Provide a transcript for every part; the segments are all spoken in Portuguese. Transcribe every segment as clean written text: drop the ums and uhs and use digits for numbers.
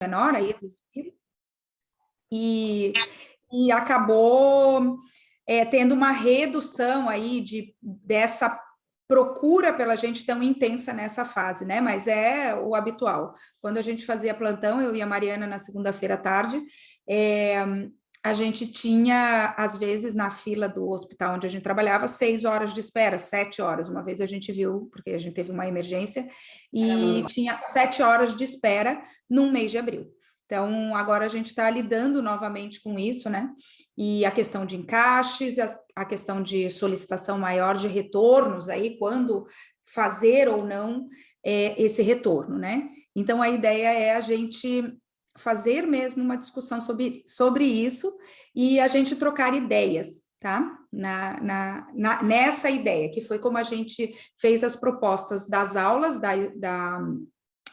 menor aí dos vírus, e acabou tendo uma redução aí dessa procura pela gente tão intensa nessa fase, né? Mas é o habitual. Quando a gente fazia plantão, eu e a Mariana na segunda-feira à tarde, a gente tinha, às vezes, na fila do hospital onde a gente trabalhava, 6 horas de espera, 7 horas. Uma vez a gente viu, porque a gente teve uma emergência, e tinha 7 horas de espera num mês de abril. Então, agora a gente está lidando novamente com isso, né? E a questão de encaixes, a questão de solicitação maior de retornos aí, quando fazer ou não esse retorno, né? Então, a ideia é a gente fazer mesmo uma discussão sobre isso e a gente trocar ideias, tá? Nessa ideia, que foi como a gente fez as propostas das aulas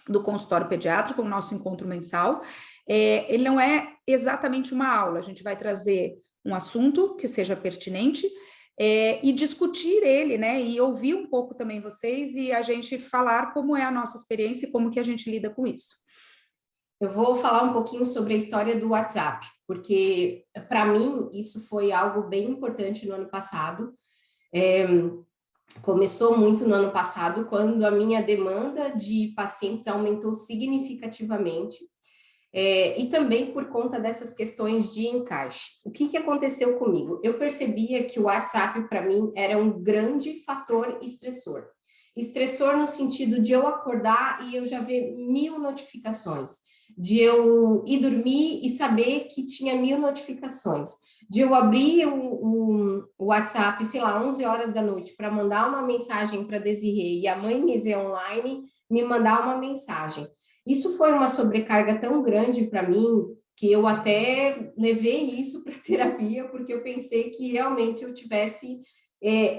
do consultório pediátrico, o nosso encontro mensal. Ele não é exatamente uma aula, a gente vai trazer um assunto que seja pertinente e discutir ele, né? E ouvir um pouco também vocês e a gente falar como é a nossa experiência e como que a gente lida com isso. Eu vou falar um pouquinho sobre a história do WhatsApp, porque para mim isso foi algo bem importante no ano passado. Começou muito no ano passado, quando a minha demanda de pacientes aumentou significativamente, e também por conta dessas questões de encaixe. O que aconteceu comigo? Eu percebia que o WhatsApp, para mim, era um grande fator estressor. Estressor no sentido de eu acordar e eu já ver 1000 notificações, de eu ir dormir e saber que tinha 1000 notificações, de eu abrir o WhatsApp, sei lá, 11 horas da noite, para mandar uma mensagem para Desirê e a mãe me ver online, me mandar uma mensagem. Isso foi uma sobrecarga tão grande para mim, que eu até levei isso para terapia, porque eu pensei que realmente eu tivesse...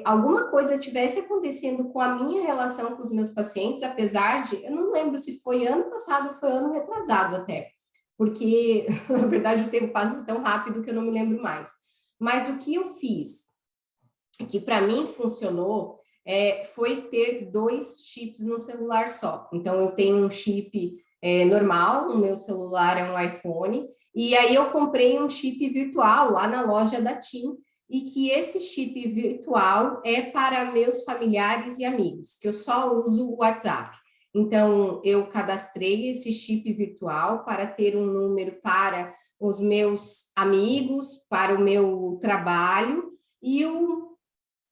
alguma coisa tivesse acontecendo com a minha relação com os meus pacientes, apesar de, eu não lembro se foi ano passado ou foi ano retrasado até, porque, na verdade, o tempo passa tão rápido que eu não me lembro mais. Mas o que eu fiz, que para mim funcionou, foi ter 2 chips no celular só. Então, eu tenho um chip normal, o meu celular é um iPhone, e aí eu comprei um chip virtual lá na loja da TIM, e que esse chip virtual é para meus familiares e amigos, que eu só uso o WhatsApp. Então, eu cadastrei esse chip virtual para ter um número para os meus amigos, para o meu trabalho, e o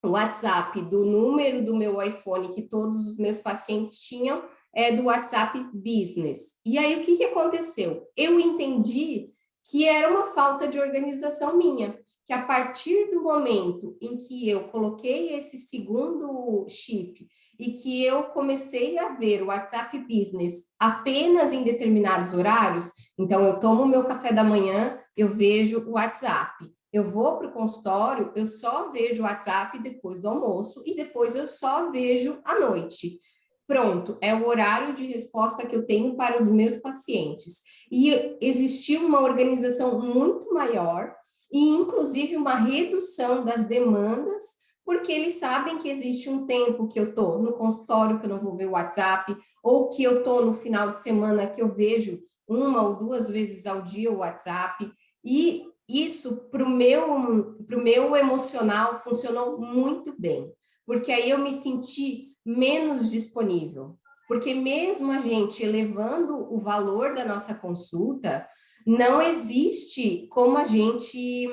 WhatsApp do número do meu iPhone, que todos os meus pacientes tinham, é do WhatsApp Business. E aí, o que aconteceu? Eu entendi que era uma falta de organização minha, que a partir do momento em que eu coloquei esse segundo chip e que eu comecei a ver o WhatsApp Business apenas em determinados horários, então eu tomo o meu café da manhã, eu vejo o WhatsApp. Eu vou para o consultório, eu só vejo o WhatsApp depois do almoço e depois eu só vejo à noite. Pronto, é o horário de resposta que eu tenho para os meus pacientes. E existiu uma organização muito maior e, inclusive, uma redução das demandas, porque eles sabem que existe um tempo que eu estou no consultório, que eu não vou ver o WhatsApp, ou que eu estou no final de semana, que eu vejo 1 ou 2 vezes ao dia o WhatsApp. E isso, para o meu emocional, funcionou muito bem, porque aí eu me senti menos disponível, porque mesmo a gente elevando o valor da nossa consulta, não existe como a gente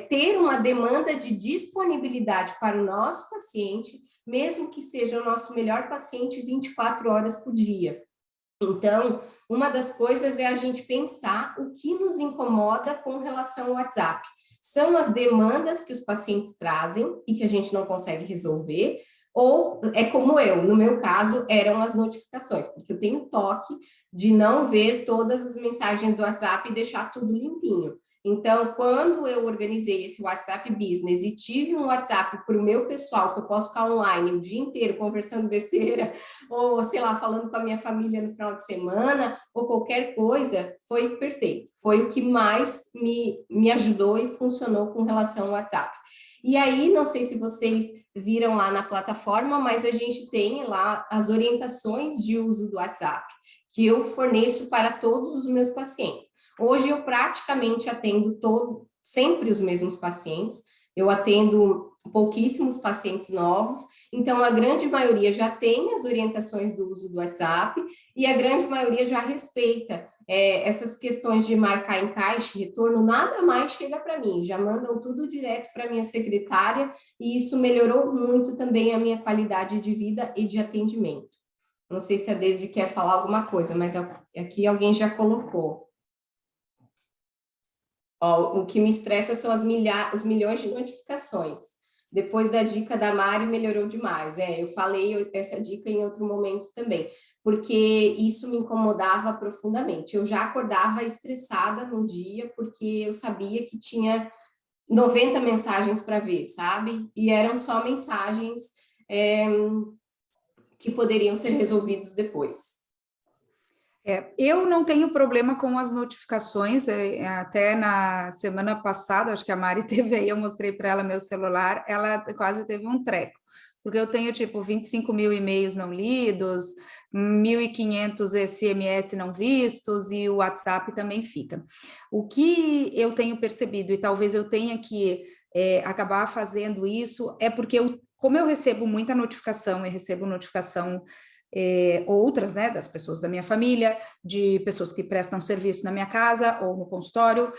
ter uma demanda de disponibilidade para o nosso paciente, mesmo que seja o nosso melhor paciente 24 horas por dia. Então, uma das coisas é a gente pensar o que nos incomoda com relação ao WhatsApp. São as demandas que os pacientes trazem e que a gente não consegue resolver, ou é como eu, no meu caso, eram as notificações, porque eu tenho toque de não ver todas as mensagens do WhatsApp e deixar tudo limpinho. Então, quando eu organizei esse WhatsApp Business e tive um WhatsApp para o meu pessoal, que eu posso ficar online o dia inteiro conversando besteira, ou, sei lá, falando com a minha família no final de semana, ou qualquer coisa, foi perfeito. Foi o que mais me ajudou e funcionou com relação ao WhatsApp. E aí, não sei se vocês viram lá na plataforma, mas a gente tem lá as orientações de uso do WhatsApp, que eu forneço para todos os meus pacientes. Hoje eu praticamente atendo sempre os mesmos pacientes, eu atendo pouquíssimos pacientes novos, então a grande maioria já tem as orientações do uso do WhatsApp e a grande maioria já respeita essas questões de marcar encaixe, retorno, nada mais chega para mim, já mandam tudo direto para minha secretária e isso melhorou muito também a minha qualidade de vida e de atendimento. Não sei se a Deise quer falar alguma coisa, mas aqui alguém já colocou. Ó, o que me estressa são os milhões de notificações. Depois da dica da Mari, melhorou demais. Eu falei essa dica em outro momento também, porque isso me incomodava profundamente. Eu já acordava estressada no dia, porque eu sabia que tinha 90 mensagens para ver, sabe? E eram só mensagens que poderiam ser resolvidos depois. Eu não tenho problema com as notificações, até na semana passada, acho que a Mari teve aí, eu mostrei para ela meu celular, ela quase teve um treco, porque eu tenho tipo 25 mil e-mails não lidos, 1.500 SMS não vistos e o WhatsApp também fica. O que eu tenho percebido, e talvez eu tenha que acabar fazendo isso, é porque como eu recebo muita notificação, e recebo notificação outras, né, das pessoas da minha família, de pessoas que prestam serviço na minha casa ou no consultório,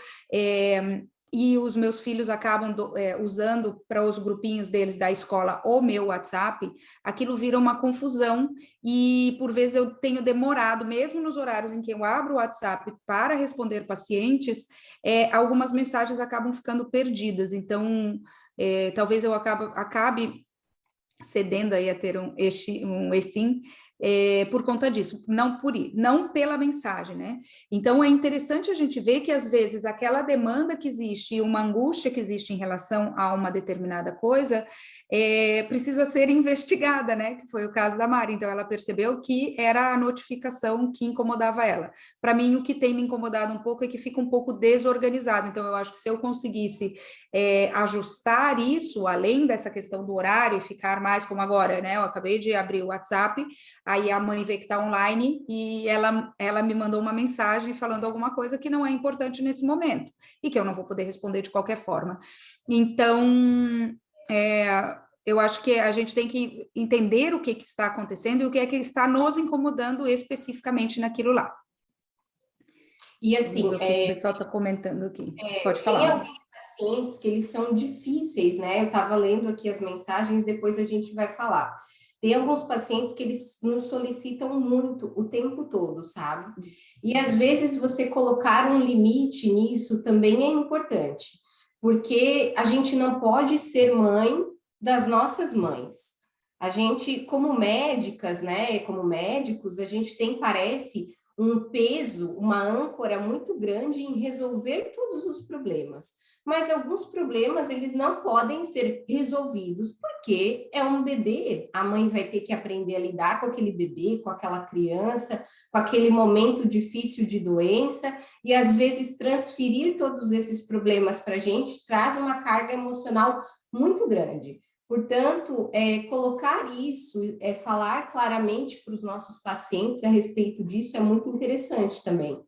e os meus filhos acabam usando para os grupinhos deles da escola o meu WhatsApp, aquilo vira uma confusão e por vezes eu tenho demorado, mesmo nos horários em que eu abro o WhatsApp para responder pacientes, algumas mensagens acabam ficando perdidas, então talvez eu acabe cedendo aí a ter um eSIM por conta disso, não pela mensagem, né? Então é interessante a gente ver que às vezes aquela demanda que existe e uma angústia que existe em relação a uma determinada coisa precisa ser investigada, né? Que foi o caso da Mari. Então ela percebeu que era a notificação que incomodava ela. Para mim, o que tem me incomodado um pouco é que fica um pouco desorganizado. Então eu acho que se eu conseguisse ajustar isso, além dessa questão do horário e ficar mais como agora, né? Eu acabei de abrir o WhatsApp, aí a mãe vê que está online e ela me mandou uma mensagem falando alguma coisa que não é importante nesse momento e que eu não vou poder responder de qualquer forma. Então, eu acho que a gente tem que entender o que está acontecendo e o que é que está nos incomodando especificamente naquilo lá. E assim, o pessoal está comentando aqui. Pode falar. Tem alguns pacientes que eles são difíceis, né? Eu estava lendo aqui as mensagens, depois a gente vai falar. Tem alguns pacientes que eles nos solicitam muito o tempo todo, sabe? E às vezes você colocar um limite nisso também é importante, porque a gente não pode ser mãe das nossas mães. A gente, como médicas, né, como médicos, a gente tem, parece, um peso, uma âncora muito grande em resolver todos os problemas. Mas alguns problemas, eles não podem ser resolvidos, porque é um bebê. A mãe vai ter que aprender a lidar com aquele bebê, com aquela criança, com aquele momento difícil de doença, e às vezes transferir todos esses problemas para a gente traz uma carga emocional muito grande. Portanto, colocar isso, falar claramente para os nossos pacientes a respeito disso é muito interessante também.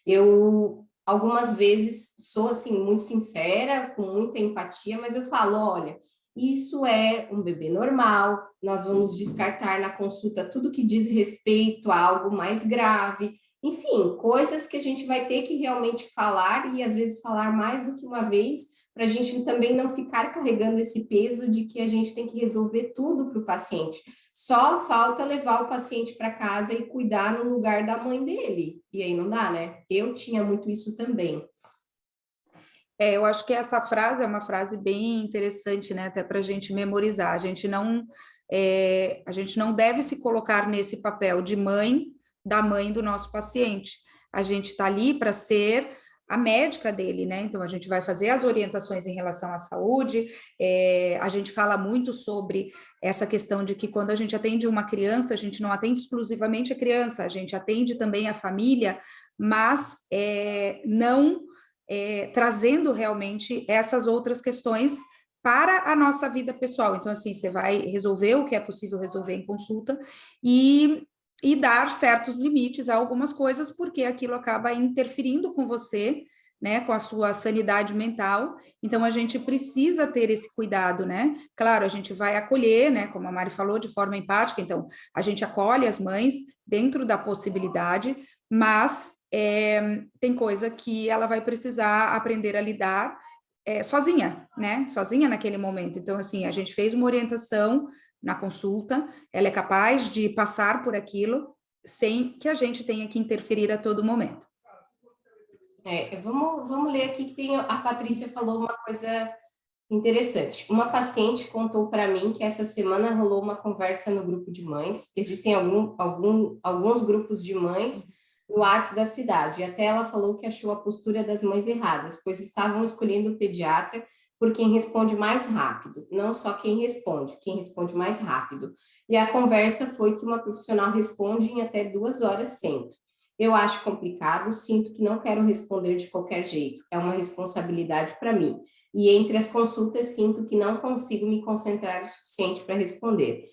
Eu, algumas vezes, sou, assim, muito sincera, com muita empatia, mas eu falo, olha, isso é um bebê normal, nós vamos descartar na consulta tudo que diz respeito a algo mais grave, enfim, coisas que a gente vai ter que realmente falar e, às vezes, falar mais do que uma vez, para a gente também não ficar carregando esse peso de que a gente tem que resolver tudo para o paciente. Só falta levar o paciente para casa e cuidar no lugar da mãe dele. E aí não dá, né? Eu tinha muito isso também. Eu acho que essa frase é uma frase bem interessante, né? Até para a gente memorizar. A gente não deve se colocar nesse papel de mãe da mãe do nosso paciente. A gente está ali para ser a médica dele, né? Então, a gente vai fazer as orientações em relação à saúde, a gente fala muito sobre essa questão de que quando a gente atende uma criança, a gente não atende exclusivamente a criança, a gente atende também a família, mas não trazendo realmente essas outras questões para a nossa vida pessoal. Então, assim, você vai resolver o que é possível resolver em consulta e e dar certos limites a algumas coisas, porque aquilo acaba interferindo com você, né, com a sua sanidade mental. Então a gente precisa ter esse cuidado, né? Claro, a gente vai acolher, né, como a Mari falou, de forma empática. Então a gente acolhe as mães dentro da possibilidade, mas tem coisa que ela vai precisar aprender a lidar sozinha, né? Sozinha naquele momento. Então, assim, a gente fez uma orientação na consulta, ela é capaz de passar por aquilo sem que a gente tenha que interferir a todo momento. Vamos ler aqui que tem, a Patrícia falou uma coisa interessante. Uma paciente contou para mim que essa semana rolou uma conversa no grupo de mães. Existem alguns grupos de mães no WhatsApp da cidade. E até ela falou que achou a postura das mães erradas, pois estavam escolhendo o pediatra por quem responde mais rápido. Não só quem responde mais rápido. E a conversa foi que uma profissional responde em até 2 horas sempre. Eu acho complicado, sinto que não quero responder de qualquer jeito. É uma responsabilidade para mim. E entre as consultas, sinto que não consigo me concentrar o suficiente para responder.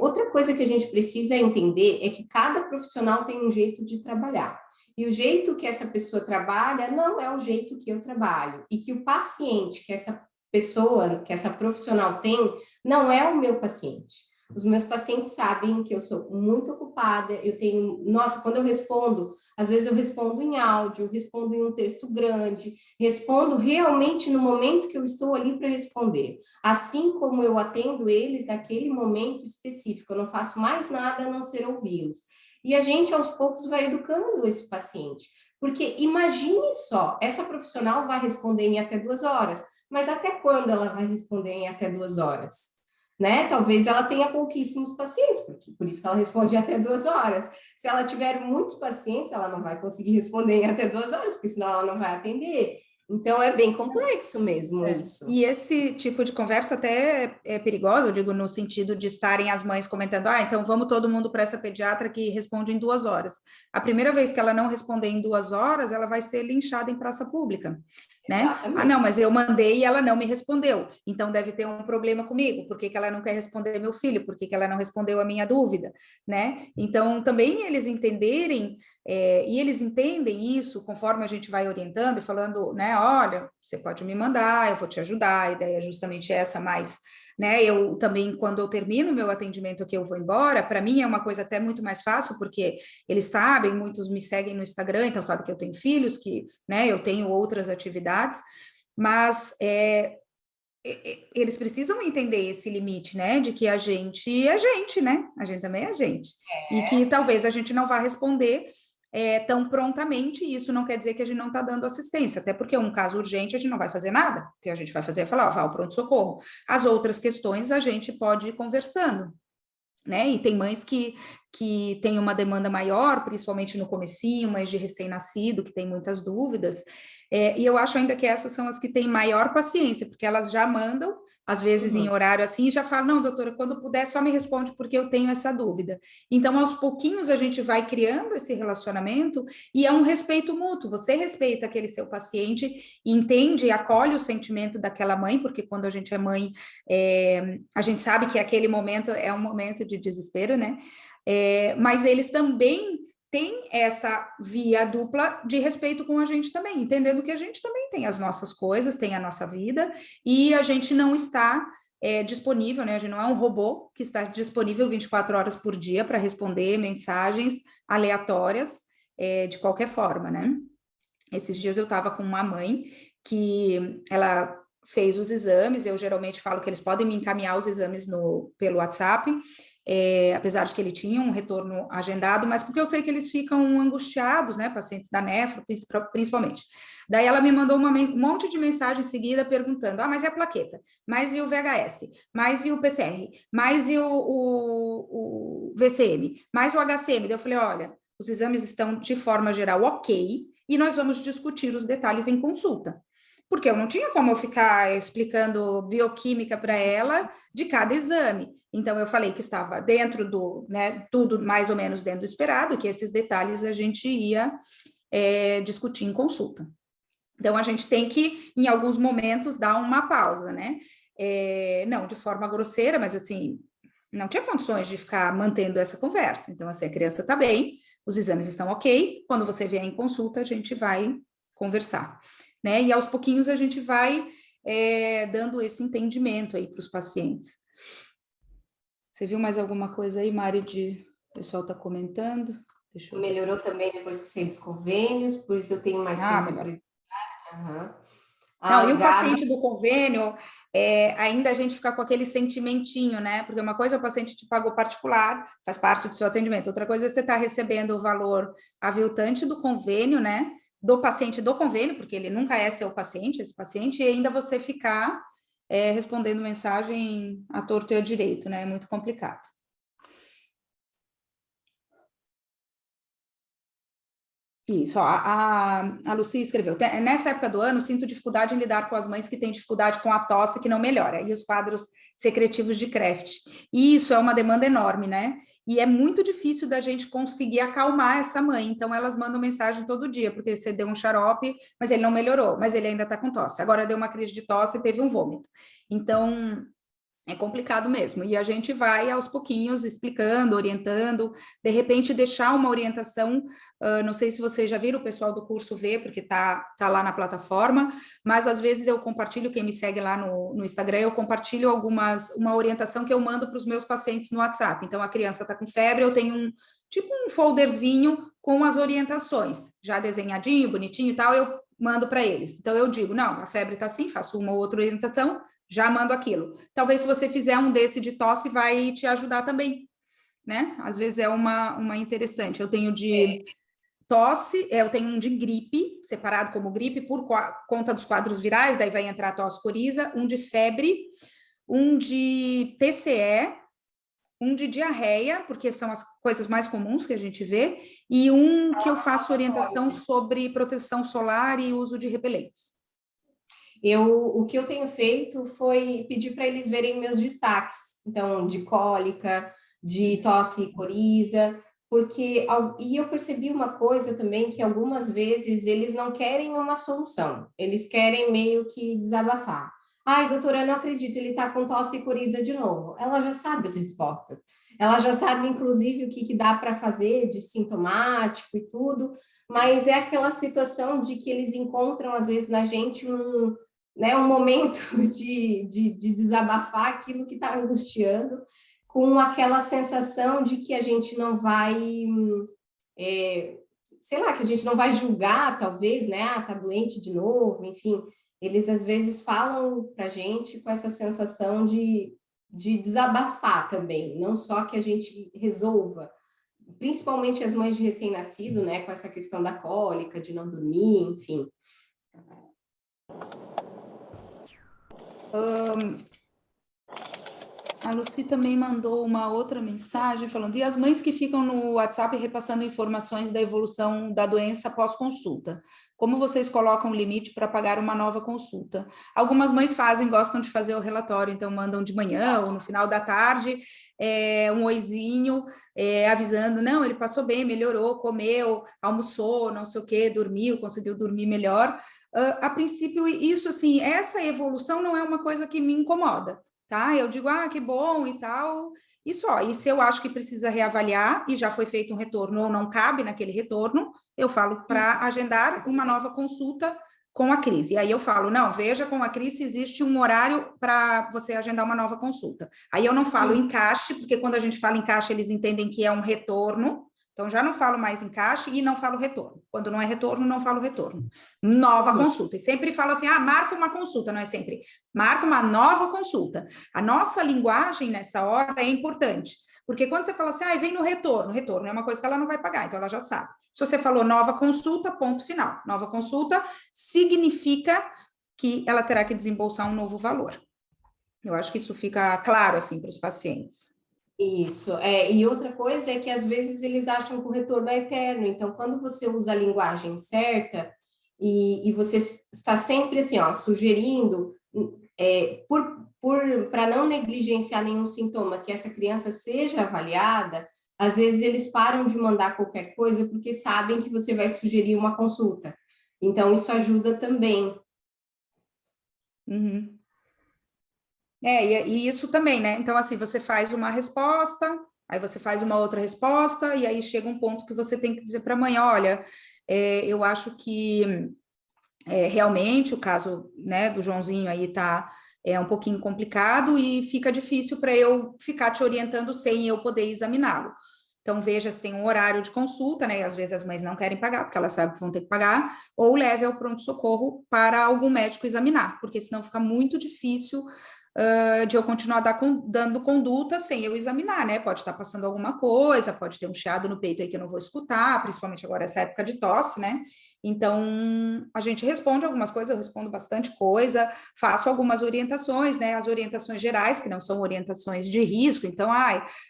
Outra coisa que a gente precisa entender é que cada profissional tem um jeito de trabalhar. E o jeito que essa pessoa trabalha não é o jeito que eu trabalho. E que o paciente que essa pessoa, que essa profissional tem, não é o meu paciente. Os meus pacientes sabem que eu sou muito ocupada, eu tenho, nossa, quando eu respondo, às vezes eu respondo em áudio, respondo em um texto grande, respondo realmente no momento que eu estou ali para responder, assim como eu atendo eles naquele momento específico, eu não faço mais nada a não ser ouvi-los. E a gente, aos poucos, vai educando esse paciente, porque imagine só, essa profissional vai responder em até 2 horas, mas até quando ela vai responder em até 2 horas? Né? Talvez ela tenha pouquíssimos pacientes, por isso que ela responde em até 2 horas. Se ela tiver muitos pacientes, ela não vai conseguir responder em até 2 horas, porque senão ela não vai atender. Então, é bem complexo mesmo isso. E esse tipo de conversa até é perigosa, eu digo, no sentido de estarem as mães comentando, então vamos todo mundo para essa pediatra que responde em 2 horas. A primeira vez que ela não responder em 2 horas, ela vai ser linchada em praça pública, né? Exatamente. Não, mas eu mandei e ela não me respondeu, então deve ter um problema comigo, por que que ela não quer responder meu filho, por que que ela não respondeu a minha dúvida, né? Então, também eles entenderem, e eles entendem isso conforme a gente vai orientando e falando, né, olha, você pode me mandar, eu vou te ajudar, a ideia é justamente essa, mas, né, eu também, quando eu termino o meu atendimento aqui, eu vou embora, para mim é uma coisa até muito mais fácil, porque eles sabem, muitos me seguem no Instagram, então sabem que eu tenho filhos, que, né, eu tenho outras atividades, mas eles precisam entender esse limite, né, de que a gente é gente, né, a gente também é gente, e que talvez a gente não vá responder tão prontamente, e isso não quer dizer que a gente não está dando assistência, até porque um caso urgente a gente não vai fazer nada, o que a gente vai fazer é falar, ó, vá ao pronto-socorro. As outras questões a gente pode ir conversando, né? E tem mães que têm uma demanda maior, principalmente no comecinho, mães de recém-nascido, que têm muitas dúvidas, e eu acho ainda que essas são as que têm maior paciência, porque elas já mandam, às vezes em horário assim, e já falam, não, doutora, quando puder, só me responde, porque eu tenho essa dúvida. Então, aos pouquinhos, a gente vai criando esse relacionamento, e é um respeito mútuo, você respeita aquele seu paciente, entende e acolhe o sentimento daquela mãe, porque quando a gente é mãe, a gente sabe que aquele momento é um momento de desespero, né? Mas eles também têm essa via dupla de respeito com a gente também, entendendo que a gente também tem as nossas coisas, tem a nossa vida, e a gente não está disponível, né? A gente não é um robô que está disponível 24 horas por dia para responder mensagens aleatórias de qualquer forma, né? Esses dias eu estava com uma mãe que ela fez os exames, eu geralmente falo que eles podem me encaminhar os exames pelo WhatsApp, apesar de que ele tinha um retorno agendado, mas porque eu sei que eles ficam angustiados, né, pacientes da nefro, principalmente. Daí ela me mandou um monte de mensagem em seguida perguntando, mas e a plaqueta? Mas e o VHS? Mas e o PCR? Mas e o VCM? Mais o HCM? Daí eu falei, olha, os exames estão de forma geral ok, e nós vamos discutir os detalhes em consulta. Porque eu não tinha como eu ficar explicando bioquímica para ela de cada exame. Então, eu falei que estava dentro né, tudo mais ou menos dentro do esperado, que esses detalhes a gente ia discutir em consulta. Então, a gente tem que, em alguns momentos, dar uma pausa, né? Não de forma grosseira, mas assim, não tinha condições de ficar mantendo essa conversa. Então, assim, a criança está bem, os exames estão ok, quando você vier em consulta, a gente vai conversar, né? E aos pouquinhos a gente vai dando esse entendimento aí para os pacientes. Você viu mais alguma coisa aí, Mari, o pessoal está comentando? Deixa eu ver. Melhorou também depois que saí dos convênios, por isso eu tenho mais tempo melhor. para. Uhum. Não, e o paciente do convênio, ainda a gente fica com aquele sentimentinho, né? Porque uma coisa é o paciente te pagou particular, faz parte do seu atendimento. Outra coisa é você estar recebendo o valor aviltante do convênio, né? Do paciente do convênio, porque ele nunca é seu paciente, esse paciente, e ainda você ficar respondendo mensagem à torto e à direito, né? É muito complicado. Isso, ó, a Lucia escreveu, nessa época do ano, sinto dificuldade em lidar com as mães que têm dificuldade com a tosse que não melhora, e os quadros secretivos de Kraft. E isso é uma demanda enorme, né? E é muito difícil da gente conseguir acalmar essa mãe, então elas mandam mensagem todo dia, porque você deu um xarope, mas ele não melhorou, mas ele ainda tá com tosse. Agora deu uma crise de tosse e teve um vômito. Então, é complicado mesmo, e a gente vai aos pouquinhos explicando, orientando, de repente deixar uma orientação, não sei se vocês já viram, o pessoal do curso vê, porque tá lá na plataforma, mas às vezes eu compartilho, quem me segue lá no Instagram, eu compartilho uma orientação que eu mando para os meus pacientes no WhatsApp. Então a criança está com febre, eu tenho tipo um folderzinho com as orientações, já desenhadinho, bonitinho e tal, eu mando para eles. Então eu digo, não, a febre está assim, faço uma ou outra orientação, já mando aquilo. Talvez se você fizer um desse de tosse, vai te ajudar também, né? Às vezes é uma interessante. Eu tenho de tosse, eu tenho um de gripe, separado como gripe, por conta dos quadros virais, daí vai entrar tosse coriza, um de febre, um de TCE, um de diarreia, porque são as coisas mais comuns que a gente vê, e um que eu faço orientação sobre proteção solar e uso de repelentes. O que eu tenho feito foi pedir para eles verem meus destaques, então, de cólica, de tosse e coriza, e eu percebi uma coisa também, que algumas vezes eles não querem uma solução, eles querem meio que desabafar. Ai, doutora, eu não acredito, ele está com tosse e coriza de novo. Ela já sabe as respostas, ela já sabe, inclusive, o que dá para fazer de sintomático e tudo, mas é aquela situação de que eles encontram, às vezes, na gente um momento de desabafar aquilo que está angustiando, com aquela sensação de que a gente não vai, sei lá, que a gente não vai julgar, talvez, né? Ah, tá doente de novo, enfim. Eles, às vezes, falam para a gente com essa sensação de desabafar também, não só que a gente resolva, principalmente as mães de recém-nascido, né? Com essa questão da cólica, de não dormir, enfim. A Lucy também mandou uma outra mensagem falando, e as mães que ficam no WhatsApp repassando informações da evolução da doença pós-consulta? Como vocês colocam o limite para pagar uma nova consulta? Algumas mães gostam de fazer o relatório, então mandam de manhã ou no final da tarde um oizinho avisando, não, ele passou bem, melhorou, comeu, almoçou, não sei o quê, dormiu, conseguiu dormir melhor. A princípio, isso assim, essa evolução não é uma coisa que me incomoda. Tá? Eu digo, que bom e tal, e só. E se eu acho que precisa reavaliar e já foi feito um retorno ou não cabe naquele retorno, eu falo para agendar uma nova consulta com a Cris. E aí eu falo, não, veja com a Cris se existe um horário para você agendar uma nova consulta. Aí eu não falo encaixe, porque quando a gente fala encaixe, eles entendem que é um retorno. Então, já não falo mais encaixe e não falo retorno. Quando não é retorno, não falo retorno. Nova consulta. E sempre falo assim, marca uma consulta, não é sempre. Marca uma nova consulta. A nossa linguagem nessa hora é importante. Porque quando você fala assim, vem no retorno. Retorno é uma coisa que ela não vai pagar, então ela já sabe. Se você falou nova consulta, ponto final. Nova consulta significa que ela terá que desembolsar um novo valor. Eu acho que isso fica claro, assim, para os pacientes. Isso, e outra coisa é que às vezes eles acham que o retorno é eterno, então quando você usa a linguagem certa e você está sempre assim, sugerindo, para não negligenciar nenhum sintoma, que essa criança seja avaliada, às vezes eles param de mandar qualquer coisa porque sabem que você vai sugerir uma consulta, então isso ajuda também. Uhum. E isso também, né? Então, assim, você faz uma resposta, aí você faz uma outra resposta, e aí chega um ponto que você tem que dizer para a mãe, olha, eu acho que realmente o caso, né, do Joãozinho aí tá um pouquinho complicado e fica difícil para eu ficar te orientando sem eu poder examiná-lo. Então, veja se tem um horário de consulta, né? E às vezes as mães não querem pagar, porque elas sabem que vão ter que pagar, ou leve ao pronto-socorro para algum médico examinar, porque senão fica muito difícil de eu continuar dando conduta sem eu examinar, né? Pode estar passando alguma coisa, pode ter um chiado no peito aí que eu não vou escutar, principalmente agora essa época de tosse, né? Então, a gente responde algumas coisas, eu respondo bastante coisa, faço algumas orientações, né? As orientações gerais, que não são orientações de risco, então,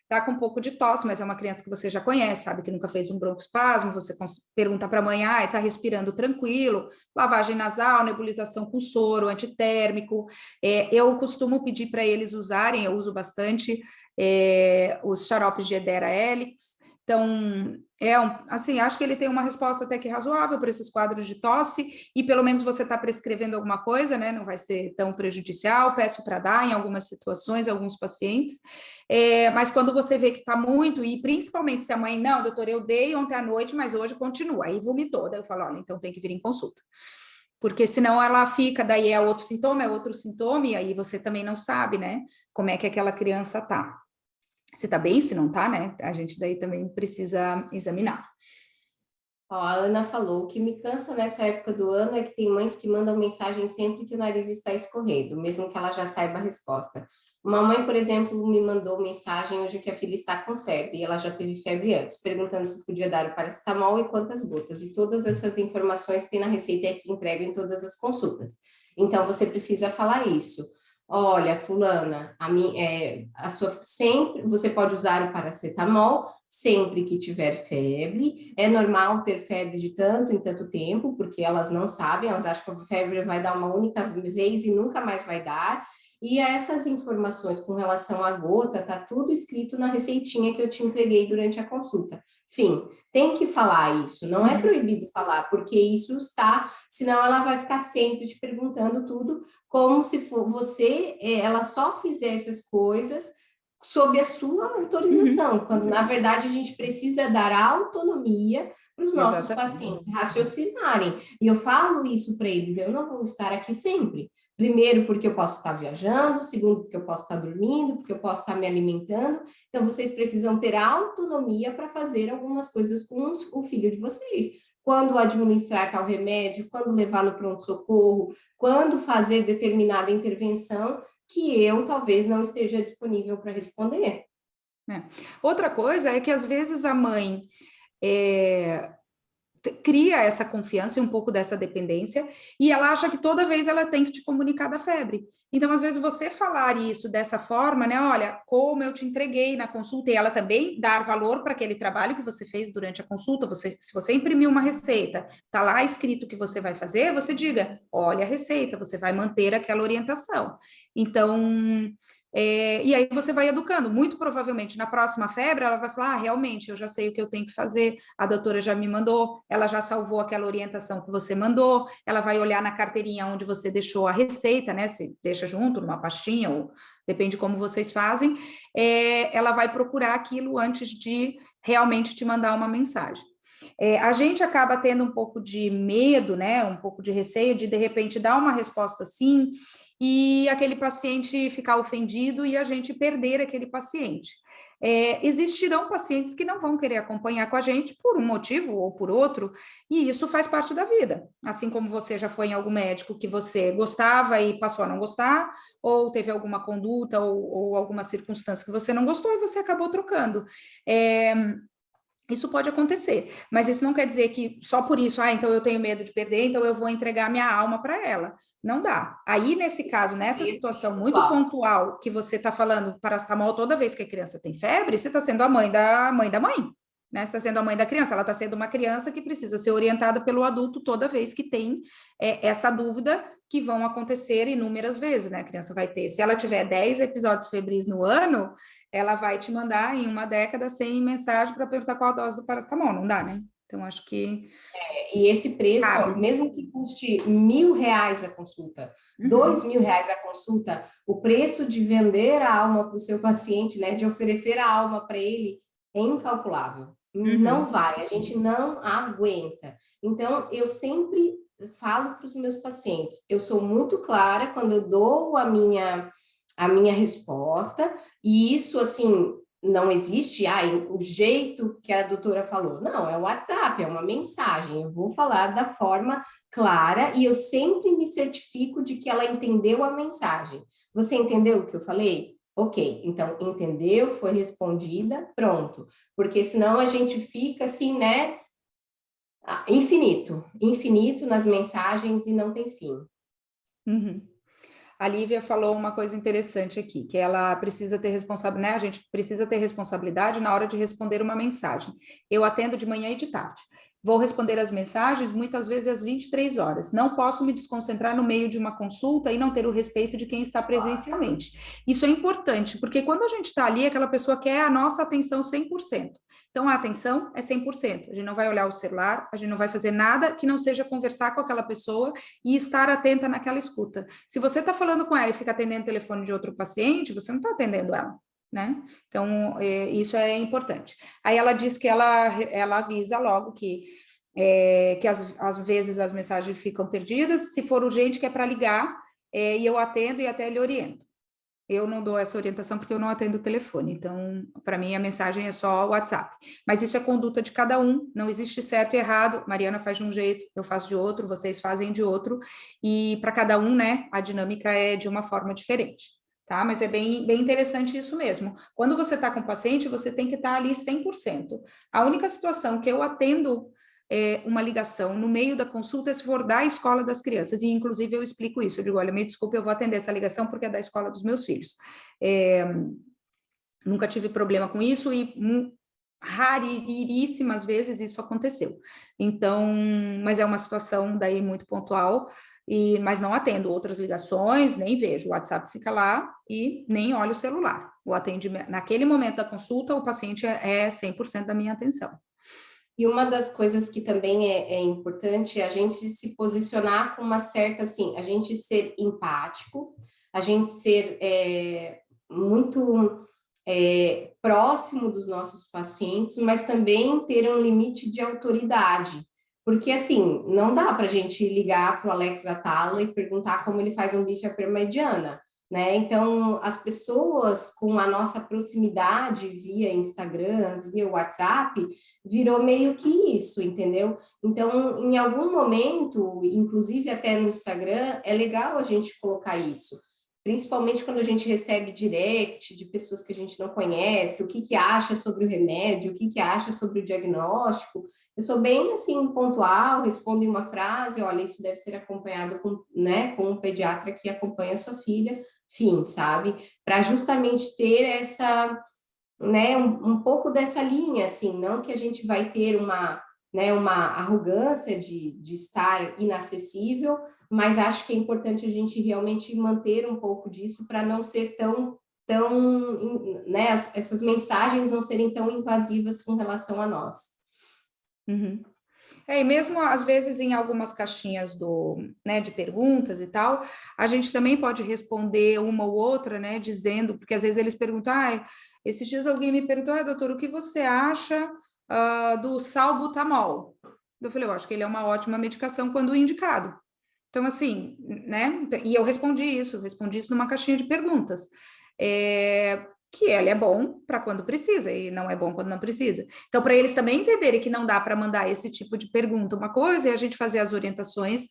tá com um pouco de tosse, mas é uma criança que você já conhece, sabe que nunca fez um broncoespasmo, você pergunta para a mãe, tá respirando tranquilo, lavagem nasal, nebulização com soro, antitérmico. Eu costumo pedir para eles usarem, eu uso bastante os xaropes de Edera Helix. Então, assim, acho que ele tem uma resposta até que razoável para esses quadros de tosse, e pelo menos você está prescrevendo alguma coisa, né? Não vai ser tão prejudicial, peço para dar em algumas situações, alguns pacientes, mas quando você vê que está muito, e principalmente se a mãe, não, doutor, eu dei ontem à noite, mas hoje continua, aí vomitou, daí eu falo, olha, então tem que vir em consulta. Porque senão ela fica, daí é outro sintoma, e aí você também não sabe, né, como é que aquela criança tá. Se tá bem, se não tá, né? A gente daí também precisa examinar. Ó, a Ana falou, o que me cansa nessa época do ano é que tem mães que mandam mensagem sempre que o nariz está escorrendo, mesmo que ela já saiba a resposta. Uma mãe, por exemplo, me mandou mensagem hoje que a filha está com febre, e ela já teve febre antes, perguntando se podia dar o paracetamol e quantas gotas. E todas essas informações tem na receita que entrega em todas as consultas. Então, você precisa falar isso. Olha, fulana, sempre você pode usar o paracetamol sempre que tiver febre. É normal ter febre de tanto em tanto tempo, porque elas não sabem, elas acham que a febre vai dar uma única vez e nunca mais vai dar. E essas informações com relação à gota, tá tudo escrito na receitinha que eu te entreguei durante a consulta. Enfim, tem que falar isso, não é proibido falar, porque isso está, senão ela vai ficar sempre te perguntando tudo, como se for ela só fizesse as coisas sob a sua autorização, quando na verdade a gente precisa dar autonomia para os nossos pacientes raciocinarem. E eu falo isso para eles, eu não vou estar aqui sempre. Primeiro, porque eu posso estar viajando, segundo, porque eu posso estar dormindo, porque eu posso estar me alimentando. Então, vocês precisam ter autonomia para fazer algumas coisas com o filho de vocês. Quando administrar tal remédio, quando levar no pronto-socorro, quando fazer determinada intervenção, que eu talvez não esteja disponível para responder. Outra coisa é que às vezes a mãe cria essa confiança e um pouco dessa dependência, e ela acha que toda vez ela tem que te comunicar da febre. Então, às vezes, você falar isso dessa forma, né? Olha, como eu te entreguei na consulta, e ela também dar valor para aquele trabalho que você fez durante a consulta. Se você imprimiu uma receita, tá lá escrito o que você vai fazer, você diga, olha a receita, você vai manter aquela orientação. Então, e aí você vai educando. Muito provavelmente, na próxima febre, ela vai falar, realmente, eu já sei o que eu tenho que fazer, a doutora já me mandou, ela já salvou aquela orientação que você mandou, ela vai olhar na carteirinha onde você deixou a receita, né? Se deixa junto, numa pastinha, ou depende de como vocês fazem, ela vai procurar aquilo antes de realmente te mandar uma mensagem. A gente acaba tendo um pouco de medo, né? Um pouco de receio de repente dar uma resposta assim, e aquele paciente ficar ofendido e a gente perder aquele paciente. Existirão pacientes que não vão querer acompanhar com a gente por um motivo ou por outro, e isso faz parte da vida. Assim como você já foi em algum médico que você gostava e passou a não gostar, ou teve alguma conduta ou alguma circunstância que você não gostou e você acabou trocando. Isso pode acontecer, mas isso não quer dizer que só por isso, então eu tenho medo de perder, então eu vou entregar minha alma para ela. Não dá. Aí, nesse caso, nessa situação muito pontual que você está falando paracetamol toda vez que a criança tem febre, você está sendo a mãe da mãe, né? Você está sendo a mãe da criança, ela está sendo uma criança que precisa ser orientada pelo adulto toda vez que tem essa dúvida, que vão acontecer inúmeras vezes, né? A criança vai ter, se ela tiver 10 episódios febris no ano, ela vai te mandar em uma década 100 mensagem para perguntar qual a dose do paracetamol, não dá, né? Então, acho que E esse preço, ó, cabe. mesmo que custe R$ 1.000 a consulta, Uhum, R$ 2.000 a consulta, o preço de vender a alma para o seu paciente, né, de oferecer a alma para ele, é incalculável. Não uhum, vai, a gente não aguenta. Então, eu sempre falo para os meus pacientes, eu sou muito clara quando eu dou a minha resposta, e isso, assim, não existe, o jeito que a doutora falou. Não, é um WhatsApp, é uma mensagem. Eu vou falar da forma clara e eu sempre me certifico de que ela entendeu a mensagem. Você entendeu o que eu falei? Ok, então entendeu, foi respondida, pronto. Porque senão a gente fica assim, né? Infinito, infinito nas mensagens e não tem fim. uhum. A Lívia falou uma coisa interessante aqui, que ela precisa ter responsabilidade, né? A gente precisa ter responsabilidade na hora de responder uma mensagem. Eu atendo de manhã e de tarde. Vou responder as mensagens muitas vezes às 23 horas. Não posso me desconcentrar no meio de uma consulta e não ter o respeito de quem está presencialmente. Isso é importante, porque quando a gente está ali, aquela pessoa quer a nossa atenção 100%. Então, a atenção é 100%. A gente não vai olhar o celular, a gente não vai fazer nada que não seja conversar com aquela pessoa e estar atenta naquela escuta. Se você está falando com ela e fica atendendo o telefone de outro paciente, você não está atendendo ela, né? Então, isso é importante. Aí ela diz que ela avisa logo que às vezes as mensagens ficam perdidas, se for urgente, que é para ligar, e eu atendo e até lhe oriento. Eu não dou essa orientação porque eu não atendo o telefone, então, para mim, a mensagem é só o WhatsApp. Mas isso é conduta de cada um, não existe certo e errado. Mariana faz de um jeito, eu faço de outro, vocês fazem de outro, e para cada um, né, a dinâmica é de uma forma diferente, tá? Mas é bem, bem interessante isso mesmo. Quando você está com o paciente, você tem que estar ali 100%. A única situação que eu atendo uma ligação no meio da consulta se for da escola das crianças, e inclusive eu explico isso, eu digo, olha, me desculpe, eu vou atender essa ligação porque é da escola dos meus filhos. Nunca tive problema com isso e raríssimas vezes isso aconteceu. Então, mas é uma situação daí muito pontual, mas não atendo outras ligações, nem vejo. O WhatsApp fica lá e nem olho o celular. O atendimento, naquele momento da consulta, o paciente é 100% da minha atenção. E uma das coisas que também é importante é a gente se posicionar com uma certa, assim, a gente ser empático, a gente ser muito próximo dos nossos pacientes, mas também ter um limite de autoridade. Porque, assim, não dá para a gente ligar para o Alex Atala e perguntar como ele faz um bife à parmegiana, né? Então, as pessoas com a nossa proximidade via Instagram, via WhatsApp, virou meio que isso, entendeu? Então, em algum momento, inclusive até no Instagram, é legal a gente colocar isso, principalmente quando a gente recebe direct de pessoas que a gente não conhece, o que que acha sobre o remédio, o que que acha sobre o diagnóstico. Eu sou bem, assim, pontual, respondo em uma frase, olha, isso deve ser acompanhado com, né, com um pediatra que acompanha a sua filha, fim, sabe? Para justamente ter essa, né, um pouco dessa linha, assim, não que a gente vai ter uma, né, uma arrogância de estar inacessível, mas acho que é importante a gente realmente manter um pouco disso para não ser né, essas mensagens não serem tão invasivas com relação a nós. Uhum. E mesmo às vezes em algumas caixinhas né, de perguntas e tal, a gente também pode responder uma ou outra, né, dizendo, porque às vezes eles perguntam, esses dias alguém me perguntou, doutor, o que você acha do salbutamol? Eu falei, eu acho que ele é uma ótima medicação quando indicado. Então, assim, né, e eu respondi isso numa caixinha de perguntas. Que ele é bom para quando precisa e não é bom quando não precisa. Então, para eles também entenderem que não dá para mandar esse tipo de pergunta, uma coisa é a gente fazer as orientações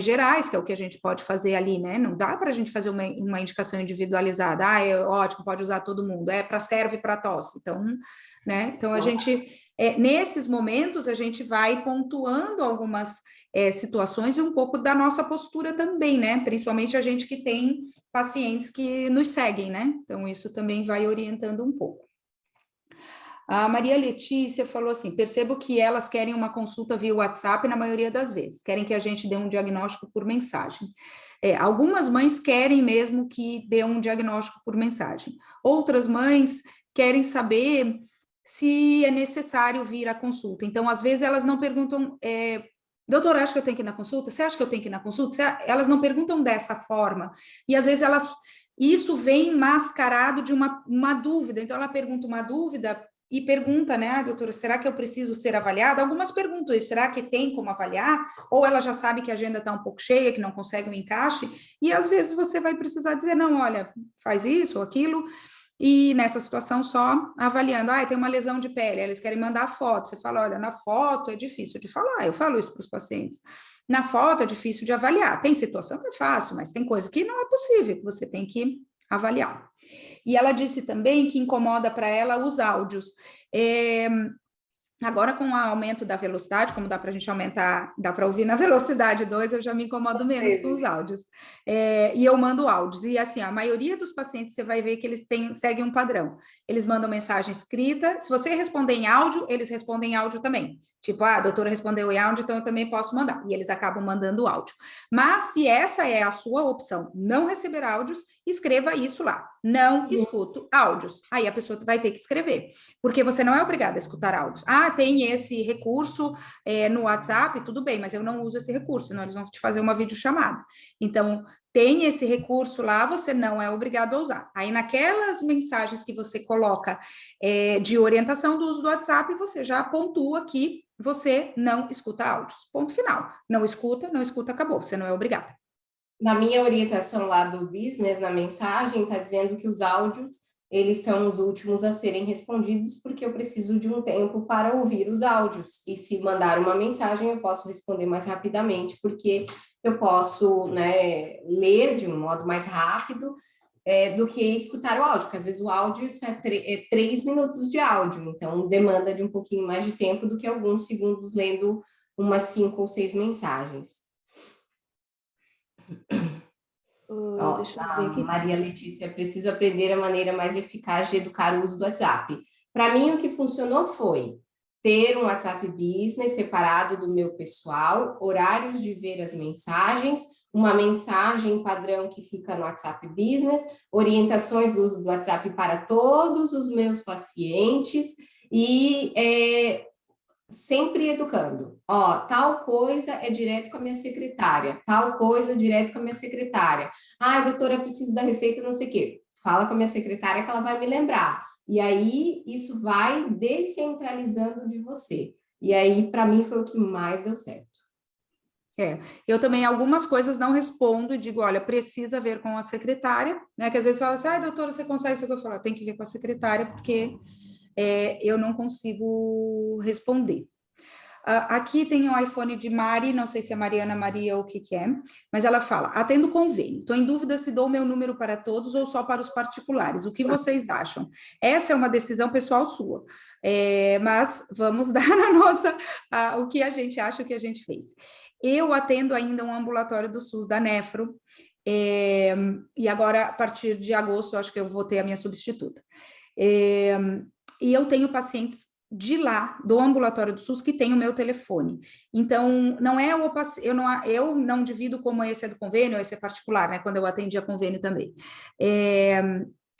gerais, que é o que a gente pode fazer ali, né? Não dá para a gente fazer uma indicação individualizada, é ótimo, pode usar todo mundo, serve para tosse. Então, né? Então, a gente, nesses momentos, a gente vai pontuando algumas situações e um pouco da nossa postura também, né? Principalmente a gente que tem pacientes que nos seguem, né? Então, isso também vai orientando um pouco. A Maria Letícia falou assim: percebo que elas querem uma consulta via WhatsApp na maioria das vezes, querem que a gente dê um diagnóstico por mensagem. Algumas mães querem mesmo que dê um diagnóstico por mensagem. Outras mães querem saber se é necessário vir à consulta. Então, às vezes, elas não perguntam, doutora, acha que eu tenho que ir na consulta? Você acha que eu tenho que ir na consulta? Elas não perguntam dessa forma. E, às vezes, isso vem mascarado de uma dúvida. Então, ela pergunta uma dúvida e pergunta, né, doutora, será que eu preciso ser avaliada? Algumas perguntam isso, será que tem como avaliar? Ou ela já sabe que a agenda está um pouco cheia, que não consegue um encaixe, e às vezes você vai precisar dizer, não, olha, faz isso ou aquilo, e nessa situação só avaliando, tem uma lesão de pele, eles querem mandar foto, você fala, olha, na foto é difícil de falar, eu falo isso para os pacientes, na foto é difícil de avaliar, tem situação que é fácil, mas tem coisa que não é possível, que você tem que avaliar. E ela disse também que incomoda para ela os áudios. Agora, com o aumento da velocidade, como dá para a gente aumentar, dá para ouvir na velocidade 2, eu já me incomodo menos com os áudios. E eu mando áudios. E assim, a maioria dos pacientes, você vai ver que eles seguem um padrão. Eles mandam mensagem escrita. Se você responder em áudio, eles respondem em áudio também. Tipo, a doutora respondeu em áudio, então eu também posso mandar. E eles acabam mandando áudio. Mas se essa é a sua opção, não receber áudios, escreva isso lá. Não escuto áudios. Aí a pessoa vai ter que escrever. Porque você não é obrigada a escutar áudios. Tem esse recurso no WhatsApp, tudo bem, mas eu não uso esse recurso, senão eles vão te fazer uma videochamada. Então, tem esse recurso lá, você não é obrigado a usar. Aí, naquelas mensagens que você coloca de orientação do uso do WhatsApp, você já pontua que você não escuta áudios. Ponto final. Não escuta, acabou. Você não é obrigada. Na minha orientação lá do business, na mensagem, está dizendo que os áudios eles são os últimos a serem respondidos porque eu preciso de um tempo para ouvir os áudios. E se mandar uma mensagem, eu posso responder mais rapidamente, porque eu posso, né, ler de um modo mais rápido do que escutar o áudio, porque às vezes o áudio é 3 minutos de áudio, então demanda de um pouquinho mais de tempo do que alguns segundos lendo umas 5 ou 6 mensagens. Deixa eu ver aqui. Maria Letícia, preciso aprender a maneira mais eficaz de educar o uso do WhatsApp. Para mim, o que funcionou foi ter um WhatsApp Business separado do meu pessoal, horários de ver as mensagens, uma mensagem padrão que fica no WhatsApp Business, orientações do uso do WhatsApp para todos os meus pacientes e sempre educando. Tal coisa é direto com a minha secretária, tal coisa é direto com a minha secretária. Doutora, preciso da receita, não sei o quê. Fala com a minha secretária que ela vai me lembrar. E aí, isso vai descentralizando de você. E aí, para mim, foi o que mais deu certo. Eu também algumas coisas não respondo e digo, olha, precisa ver com a secretária, né? Que às vezes fala assim, doutora, você consegue isso que eu falo? Tem que ver com a secretária, porque eu não consigo responder. Aqui tem um iPhone de Mari, não sei se é Mariana Maria ou o que é, mas ela fala, atendo convênio, estou em dúvida se dou meu número para todos ou só para os particulares, o que vocês acham? Essa é uma decisão pessoal sua, mas vamos dar na nossa, o que a gente acha, o que a gente fez. Eu atendo ainda um ambulatório do SUS da Nefro, e agora, a partir de agosto, eu acho que eu vou ter a minha substituta. E eu tenho pacientes de lá, do ambulatório do SUS, que tem o meu telefone. Então, não é eu não divido como esse é do convênio, esse é particular, né? Quando eu atendia convênio também.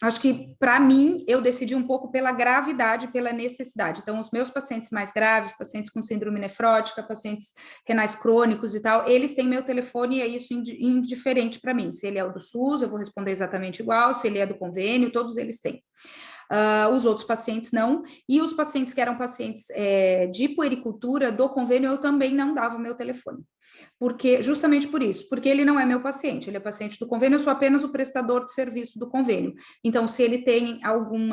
Acho que, para mim, eu decidi um pouco pela gravidade, pela necessidade. Então, os meus pacientes mais graves, pacientes com síndrome nefrótica, pacientes renais crônicos e tal, eles têm meu telefone e é isso indiferente para mim. Se ele é o do SUS, eu vou responder exatamente igual, se ele é do convênio, todos eles têm. Os outros pacientes não, e os pacientes que eram pacientes de puericultura do convênio, eu também não dava o meu telefone, justamente por isso, porque ele não é meu paciente, ele é paciente do convênio, eu sou apenas o prestador de serviço do convênio, então se ele tem algum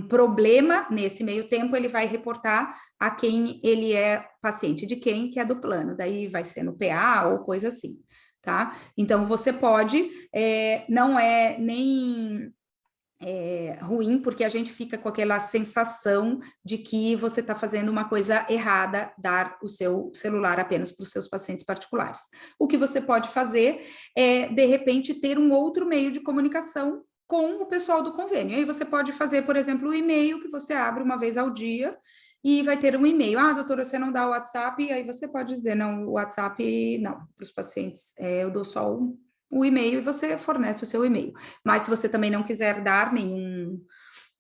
problema nesse meio tempo, ele vai reportar a quem ele é paciente de quem, que é do plano, daí vai ser no PA ou coisa assim, tá? Então você pode, não é nem ruim, porque a gente fica com aquela sensação de que você está fazendo uma coisa errada, dar o seu celular apenas para os seus pacientes particulares. O que você pode fazer é, de repente, ter um outro meio de comunicação com o pessoal do convênio. Aí você pode fazer, por exemplo, o e-mail que você abre uma vez ao dia e vai ter um e-mail. Doutora, você não dá o WhatsApp? E aí você pode dizer, não, o WhatsApp não, para os pacientes, eu dou só o e-mail e você fornece o seu e-mail. Mas se você também não quiser dar